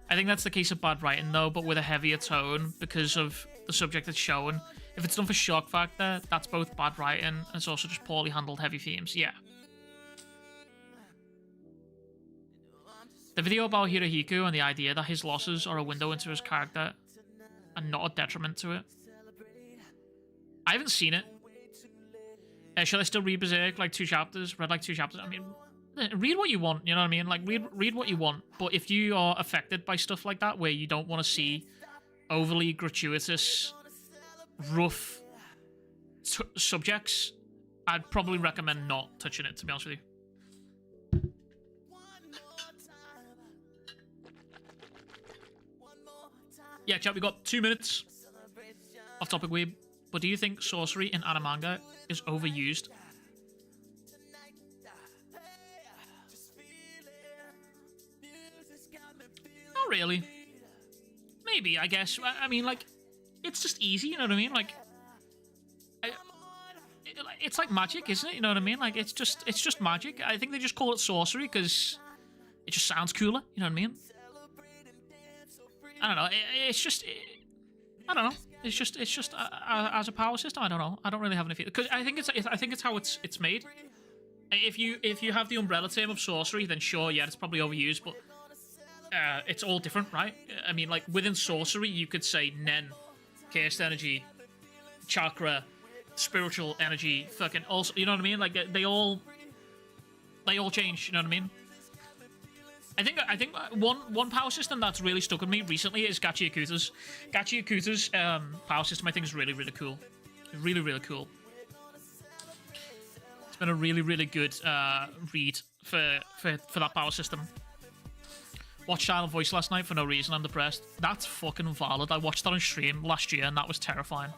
Speaker 1: I think that's the case of bad writing though, but with a heavier tone because of the subject it's showing. If it's done for shock factor, that's both bad writing and it's also just poorly handled heavy themes. Yeah. The video about Hirohiko and the idea that his losses are a window into his character and not a detriment to it. I haven't seen it. Should I still read Berserk like 2 chapters? Read like 2 chapters? I mean, read what you want, you know what I mean? Like, read what you want. But if you are affected by stuff like that, where you don't want to see overly gratuitous, rough subjects, I'd probably recommend not touching it, to be honest with you. Yeah, chat, we got 2 minutes. Off topic, weeb. But do you think sorcery in anime manga is overused? Not really. Maybe, I guess. I mean, like, it's just easy, you know what I mean? Like, it's like magic, isn't it? You know what I mean? Like, it's just magic. I think they just call it sorcery because it just sounds cooler, you know what I mean? I don't know. It's just... I don't know. It's just as a power system. I don't know. I don't really have any feeling because I think it's how it's made. If you have the umbrella term of sorcery, then sure, yeah, it's probably overused, but it's all different, right? I mean, like within sorcery, you could say nen, cursed energy, chakra, spiritual energy, fucking also. You know what I mean? Like they all change. You know what I mean? I think one power system that's really stuck with me recently is Gachi Akuta's. Gachi Akuta's power system I think is really cool. Really cool. It's been a really good read for that power system. Watched Silent Voice last night for no reason. I'm depressed. That's fucking valid. I watched that on stream last year and that was terrifying.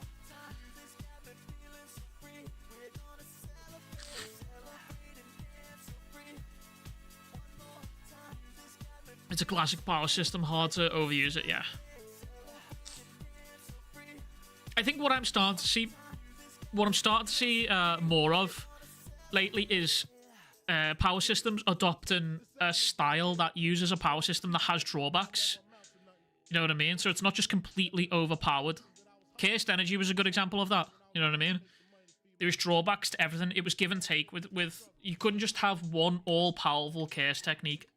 Speaker 1: It's a classic power system, hard to overuse it, yeah. I think what I'm starting to see more of lately is power systems adopting a style that uses a power system that has drawbacks. You know what I mean? So it's not just completely overpowered. Cursed Energy was a good example of that. You know what I mean? There was drawbacks to everything. It was give and take with you couldn't just have one all-powerful curse technique.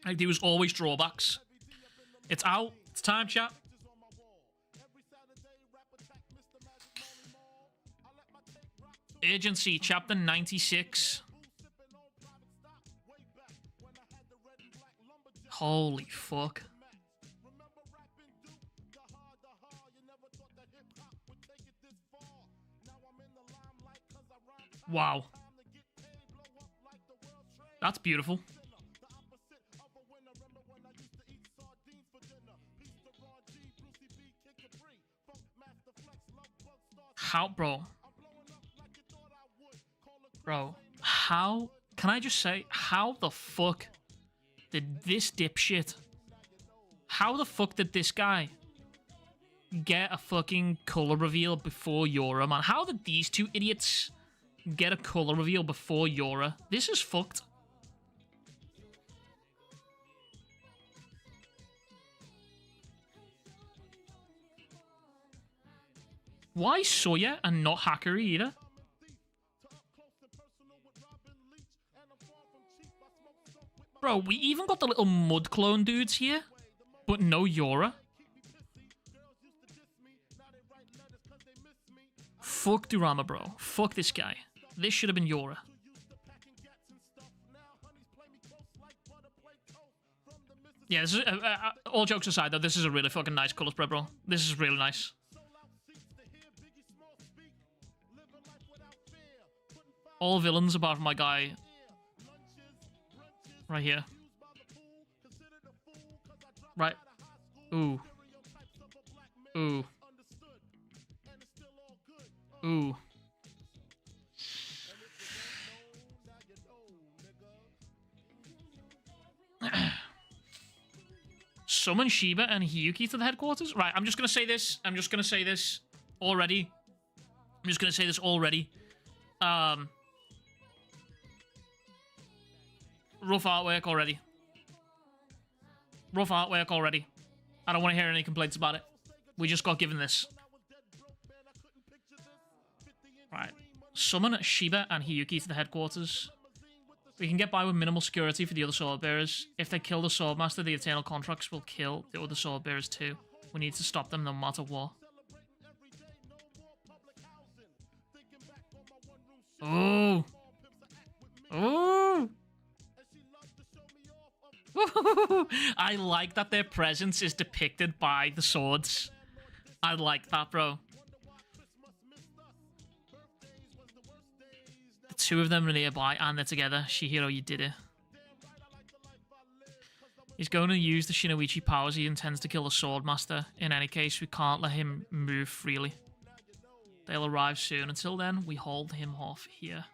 Speaker 1: Like, there was always drawbacks. It's out. It's time, chat. Urgency, chapter 96. Holy fuck. Wow. That's beautiful. How, bro, how, can I just say, how the fuck did this dipshit, how the fuck did this guy get a fucking color reveal before Yora, man? How did these two idiots get a color reveal before Yora? This is fucked. Why Soya and not Hakuri either? Bro, we even got the little mud clone dudes here, but no Yora. Fuck Durama, bro. Fuck this guy. This should have been Yora. Yeah, this is, all jokes aside, though, this is a really fucking nice color spread, bro. This is really nice. All villains apart from my guy right here. Right. Ooh. Ooh. Ooh. Summon Shiba and Hiyuki to the headquarters? Right, I'm just gonna say this. I'm just gonna say this already. Rough artwork already. Rough artwork already. I don't want to hear any complaints about it. We just got given this. Right. Summon Shiba and Hiyuki to the headquarters. We can get by with minimal security for the other sword bearers. If they kill the swordmaster, the Eternal Contracts will kill the other sword bearers too. We need to stop them no matter what. Oh. Oh. I like that their presence is depicted by the swords. I like that, bro. The two of them are nearby and they're together. Shihiro, you did it. He's going to use the Shinoichi powers. He intends to kill the Swordmaster. In any case, we can't let him move freely. They'll arrive soon. Until then, we hold him off here.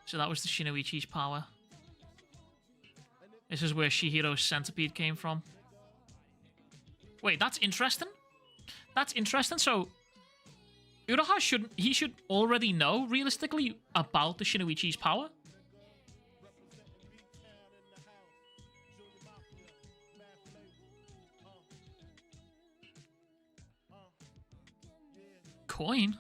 Speaker 1: So that was the Shinoichi's power. This is where Shihiro's centipede came from. Wait, that's interesting. That's interesting. So, Uraha should already know, realistically, about the Shinoichi's power. Coin?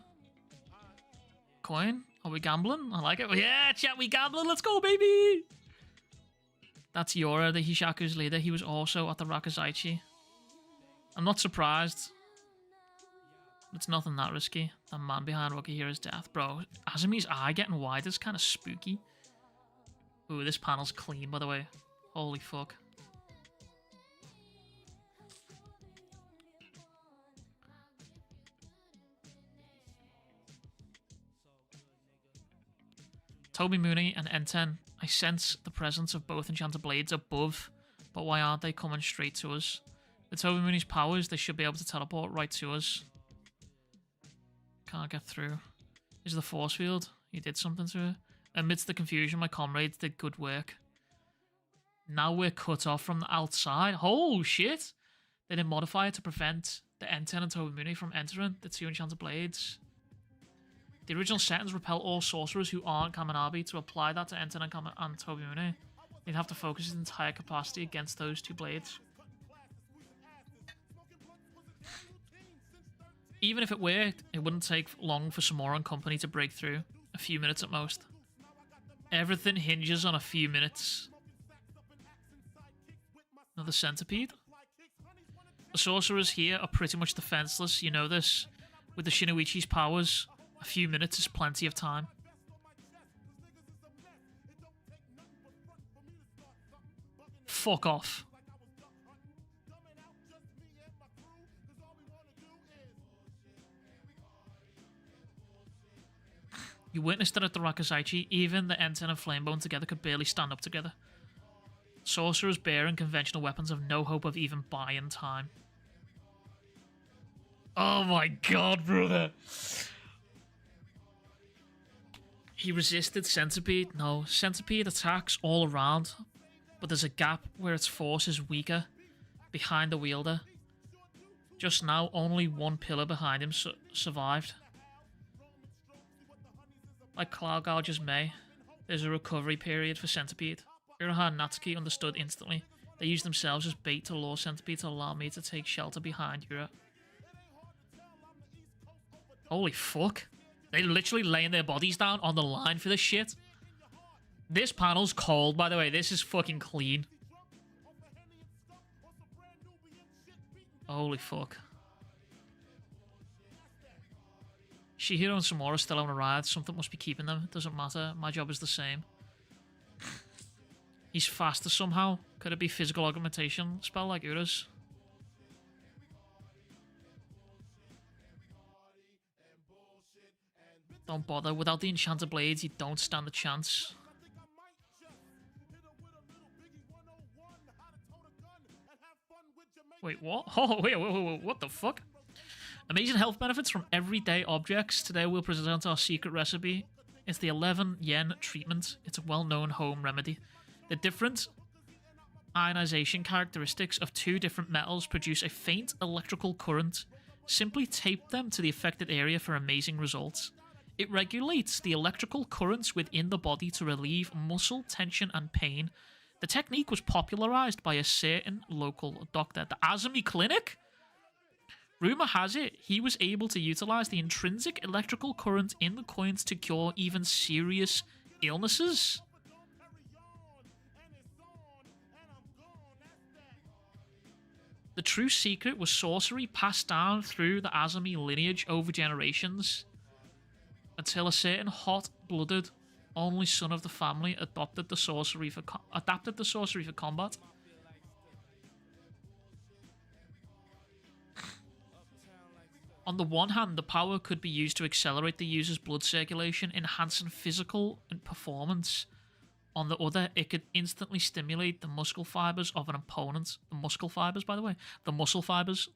Speaker 1: Coin? Are we gambling? I like it. Yeah, chat, we gambling. Let's go, baby! That's Yora, the Hishaku's leader. He was also at the Rakuzaichi. I'm not surprised. It's nothing that risky. The man behind Rokihira's death. Bro, Azumi's eye getting wide is kind of spooky. Ooh, this panel's clean, by the way. Holy fuck. Toby Mooney and Enten. I sense the presence of both enchanted blades above, but why aren't they coming straight to us? With Toby Mooney's powers, they should be able to teleport right to us. Can't get through. Is the force field? He did something to it. Amidst the confusion, my comrades did good work. Now we're cut off from the outside. Oh, shit! They didn't modify it to prevent the Enten and Toby Mooney from entering the two enchanted blades. The original settings repel all sorcerers who aren't Kaminabi. To apply that to Enten and Toby Mooney, they'd have to focus his entire capacity against those two blades. Even if it worked, it wouldn't take long for Samora and company to break through. A few minutes at most. Everything hinges on a few minutes. Another centipede? The sorcerers here are pretty much defenseless, you know this. With the Shinoichi's powers, a few minutes is plenty of time. Fuck off. You witnessed it at the Rakuzaichi. Even the Enten and Flamebone together could barely stand up together. Sorcerers bearing conventional weapons have no hope of even buying time. Oh my god, brother. He resisted Centipede. No, Centipede attacks all around, but there's a gap where its force is weaker, behind the wielder. Just now, only one pillar behind him survived. Like Cloud Gouger's May, there's a recovery period for Centipede. Uraha and Natsuki understood instantly. They used themselves as bait to lure Centipede to allow me to take shelter behind Ura. Holy fuck. They literally laying their bodies down on the line for this shit. This panel's cold, by the way. This is fucking clean. Holy fuck. Shihiro and Samora still haven't arrived. Something must be keeping them. It doesn't matter. My job is the same. He's faster somehow. Could it be physical augmentation spell like Ura's? Don't bother. Without the enchanted blades, you don't stand a chance. Wait, what? Oh, wait, what the fuck? Amazing health benefits from everyday objects. Today we'll present our secret recipe. It's the 11 yen treatment. It's a well-known home remedy. The different ionization characteristics of two different metals produce a faint electrical current. Simply tape them to the affected area for amazing results. It regulates the electrical currents within the body to relieve muscle tension and pain. The technique was popularized by a certain local doctor. The Azumi Clinic? Rumor has it he was able to utilize the intrinsic electrical current in the coins to cure even serious illnesses. The true secret was sorcery passed down through the Azumi lineage over generations until a certain hot-blooded only son of the family adapted the sorcery for combat. On the one hand, the power could be used to accelerate the user's blood circulation, enhancing physical and performance. On the other, it could instantly stimulate the muscle fibers of an opponent. The muscle fibers, by the way. The muscle fibers.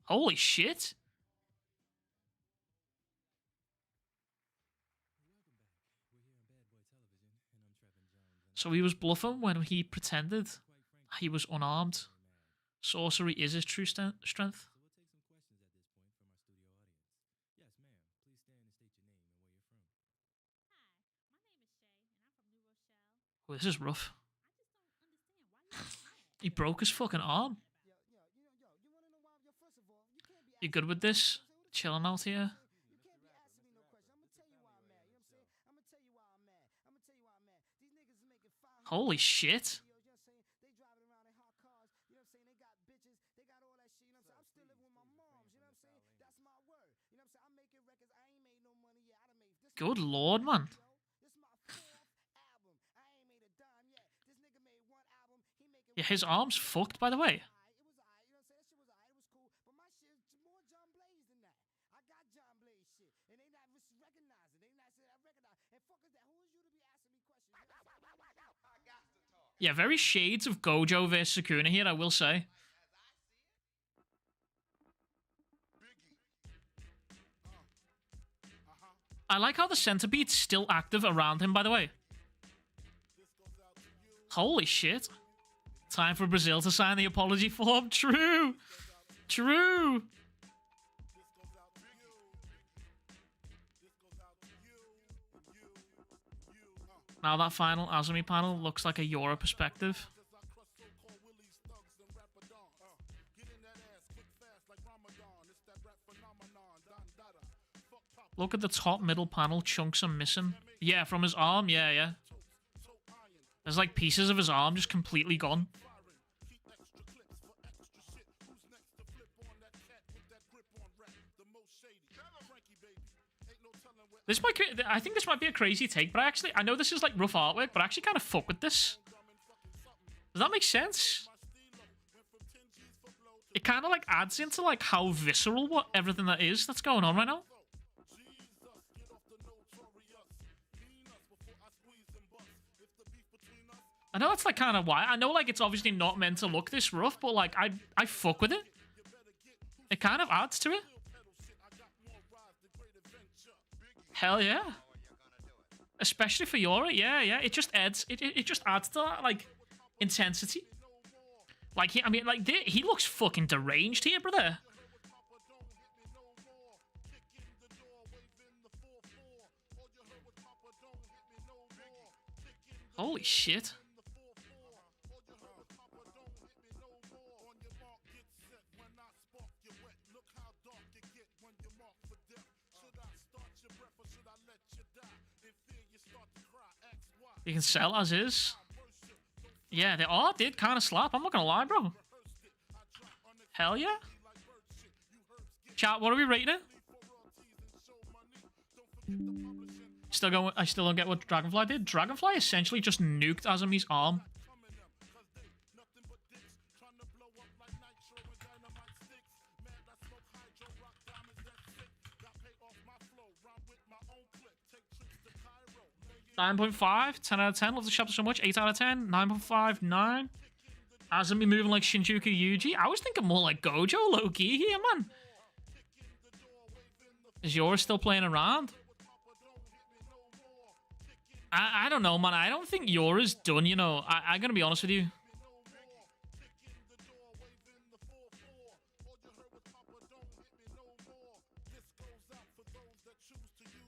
Speaker 1: Holy shit! So he was bluffing when he pretended he was unarmed. Sorcery is his true strength. Oh, this is rough. He broke his fucking arm. You good with this? Chilling out here? Holy shit. Good lord, man. Yeah, his arm's fucked, by the way. Yeah, very shades of Gojo versus Sukuna here, I will say. I like how the centipede's still active around him, by the way. Holy shit. Time for Brazil to sign the apology form. True. True. Now that final Azumi panel looks like a Yora perspective. Look at the top middle panel, chunks are missing. Yeah, from his arm, yeah. There's like pieces of his arm just completely gone. I think this might be a crazy take, but I know this is like rough artwork, but I actually kind of fuck with this. Does that make sense? It kind of like adds into like how visceral everything that's going on right now. I know that's like kind of why. I know like it's obviously not meant to look this rough, but like I fuck with it. It kind of adds to it. Hell yeah. Especially for Yora, yeah. It just adds it just adds to that like intensity. Like he looks fucking deranged here, brother. Holy shit. You can sell as is. Yeah, the art did kind of slap. I'm not gonna lie, bro. Hell yeah. Chat, what are we rating it? I still don't get what Dragonfly did. Dragonfly essentially just nuked Azumi's arm. $9.5, 10 out of 10. Love the chapter so much. 8 out of 10. 9.5, 9. Azumi moving like Shinjuku Yuji. I was thinking more like Gojo low-key here, man. Is yours still playing around? I don't know, man. I don't think Yora's done, you know. I'm going to be honest with you.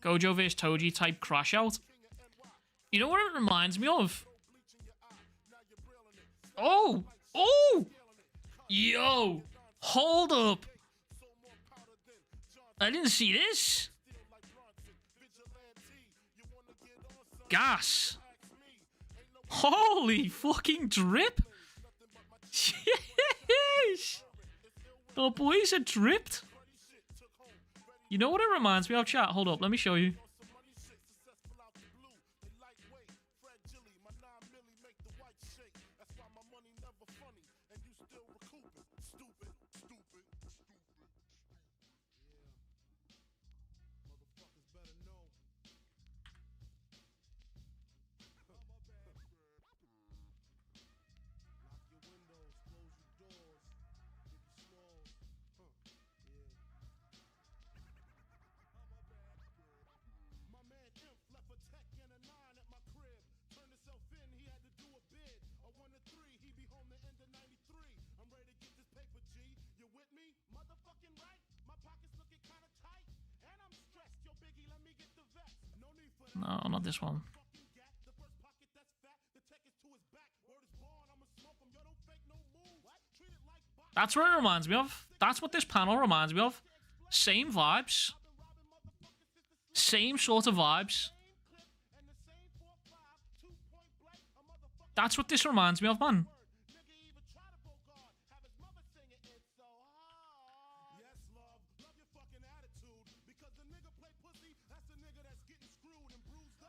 Speaker 1: Gojo vs Toji type crash out. You know what it reminds me of? Oh! Oh! Yo! Hold up! I didn't see this! Gas! Holy fucking drip! Sheesh! The boys are dripped! You know what it reminds me of, chat? Hold up, let me show you. No, not this one. That's what it reminds me of. That's what this panel reminds me of. Same vibes. Same sort of vibes. That's what this reminds me of, man.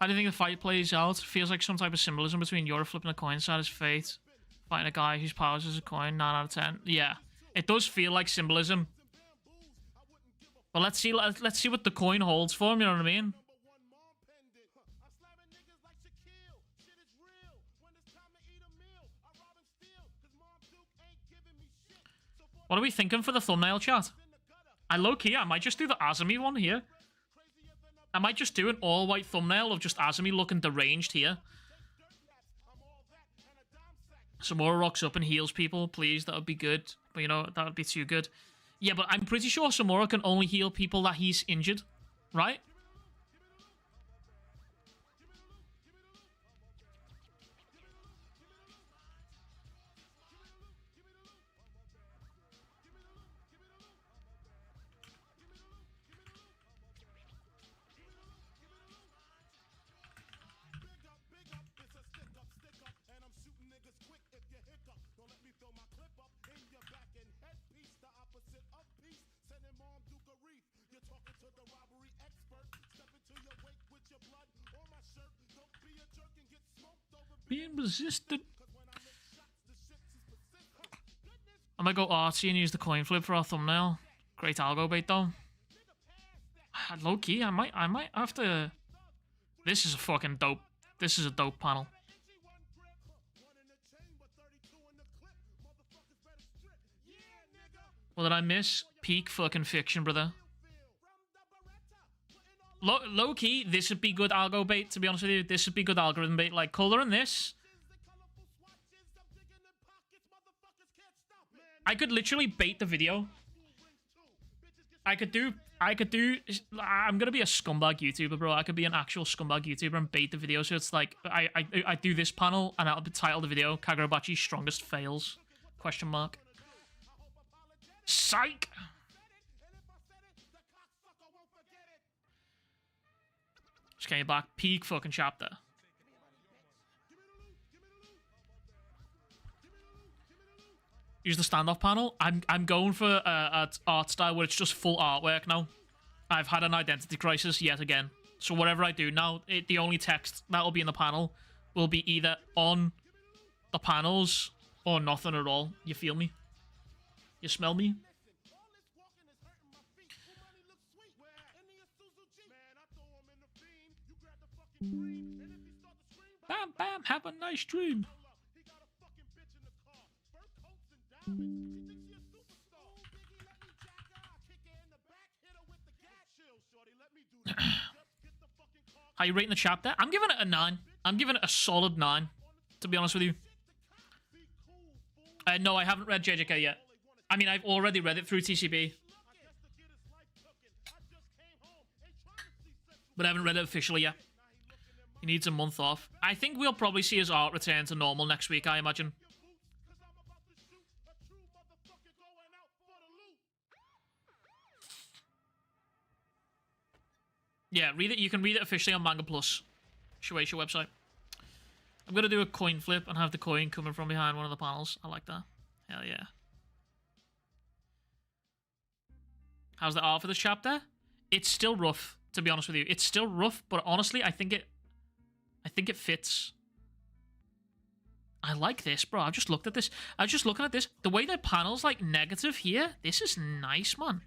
Speaker 1: How do you think the fight plays out? Feels like some type of symbolism between Yora flipping a coin inside his fate, fighting a guy whose powers is a coin. 9 out of 10. Yeah, it does feel like symbolism. But let's see what the coin holds for him. You know what I mean? What are we thinking for the thumbnail, chat? I low-key, I might just do the Azumi one here. I might just do an all-white thumbnail of just Azumi looking deranged here. Samura rocks up and heals people, please. That would be good. But, you know, that would be too good. Yeah, but I'm pretty sure Samura can only heal people that he's injured. Right? Being resistant. I might go artsy and use the coin flip for our thumbnail. Great algo bait though. Low key, I might have to. This is a fucking dope. This is a dope panel. What did I miss? Peak fucking fiction, brother. Low key, this would be good algo bait, to be honest with you. This would be good algorithm bait. Like, coloring this. I could literally bait the video. I'm gonna be a scumbag YouTuber, bro. I could be an actual scumbag YouTuber and bait the video. So it's like, I do this panel and I'll title the video, Kagurabachi's strongest fails? Question mark. Psych! Just came back. Peak fucking chapter. Use the standoff panel. I'm going for an art style where it's just full artwork now. I've had an identity crisis yet again. So whatever I do now, the only text that will be in the panel will be either on the panels or nothing at all. You feel me? You smell me? Bam, bam, have a nice dream. How you rating the chapter? I'm giving it a 9. I'm giving it a solid 9, to be honest with you. No, I haven't read JJK yet. I mean, I've already read it through TCB. But I haven't read it officially yet. He needs a month off. I think we'll probably see his art return to normal next week, I imagine. Yeah, read it. You can read it officially on Manga Plus. Shueisha website. I'm going to do a coin flip and have the coin coming from behind one of the panels. I like that. Hell yeah. How's the art for this chapter? It's still rough, to be honest with you. It's still rough, but honestly, I think it fits. I like this, bro. I've just looked at this. I was just looking at this. The way the panel's like negative here, this is nice, man.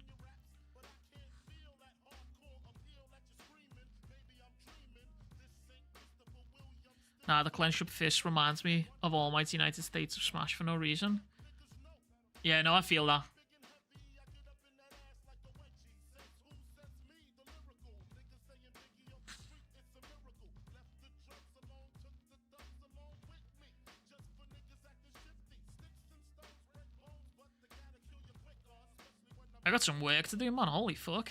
Speaker 1: Nah, the clenched up fist reminds me of Almighty United States of Smash for no reason. Yeah, no, I feel that. I got some work to do, man. Holy fuck.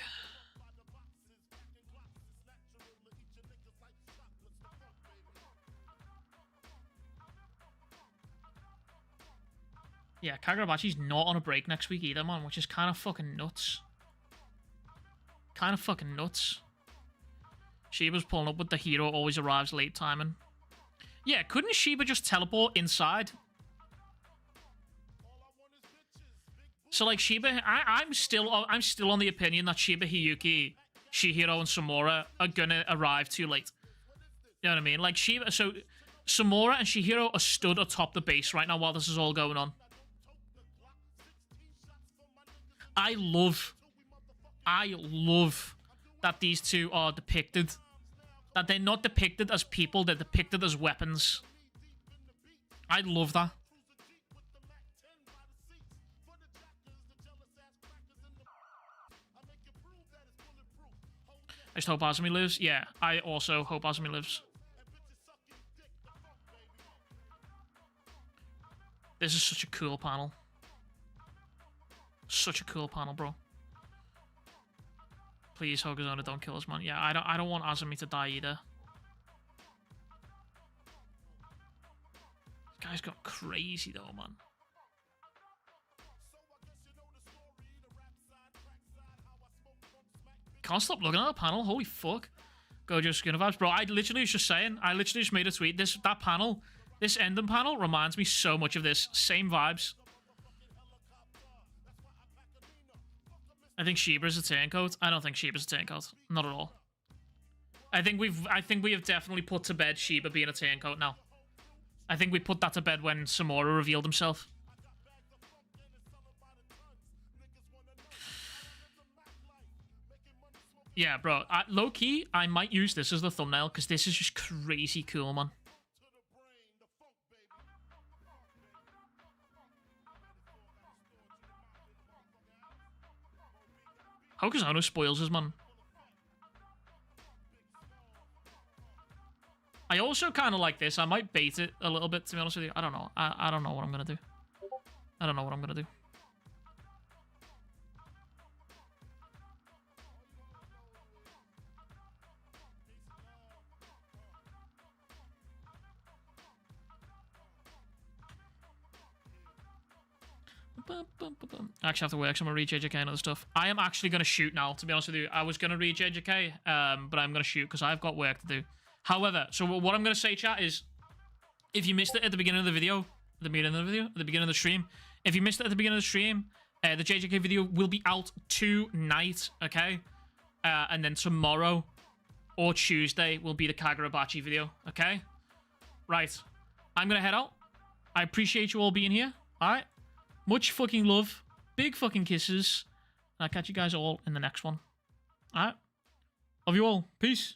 Speaker 1: Yeah, Kagurabachi's not on a break next week either, man, which is kind of fucking nuts. Kind of fucking nuts. Shiba's pulling up with the hero always arrives late timing. Yeah, couldn't Shiba just teleport inside? So like Shiba, I'm still on the opinion that Shiba, Hiyuki, Shihiro, and Samura are gonna arrive too late. You know what I mean? Like Shiba, so Samura and Shihiro are stood atop the base right now while this is all going on. I love that these two are depicted. That they're not depicted as people, they're depicted as weapons. I love that. I just hope Azumi lives. Yeah, I also hope Azumi lives. This is such a cool panel. Such a cool panel, bro. Please, Hogazona, don't kill us, man. Yeah, I don't want Azumi to die either. This guy's got crazy though, man. Can't stop looking at the panel. Holy fuck. Gojo skin vibes. Bro, I literally was just saying. I literally just made a tweet. That panel, this ending panel reminds me so much of this. Same vibes. I think Shiba's a turncoat. I don't think Shiba's a turncoat. Not at all. I think we have definitely put to bed Shiba being a turncoat now. I think we put that to bed when Samura revealed himself. Yeah, bro. Low-key, I might use this as the thumbnail because this is just crazy cool, man. Hokuzono spoils us, man. I also kind of like this. I might bait it a little bit, to be honest with you. I don't know. I don't know what I'm going to do. I don't know what I'm going to do. I actually have to work, so I'm going to read JJK and other stuff. I am actually going to shoot now, to be honest with you. I was going to read JJK, but I'm going to shoot because I've got work to do. However, so what I'm going to say, chat, is if you missed it at the beginning of the video, at the beginning of the stream, if you missed it at the beginning of the stream, the JJK video will be out tonight, okay? And then tomorrow, or Tuesday will be the Kagurabachi video, okay? Right. I'm gonna head out. I appreciate you all being here, alright? Much fucking love. Big fucking kisses. And I'll catch you guys all in the next one. Alright? Love you all. Peace.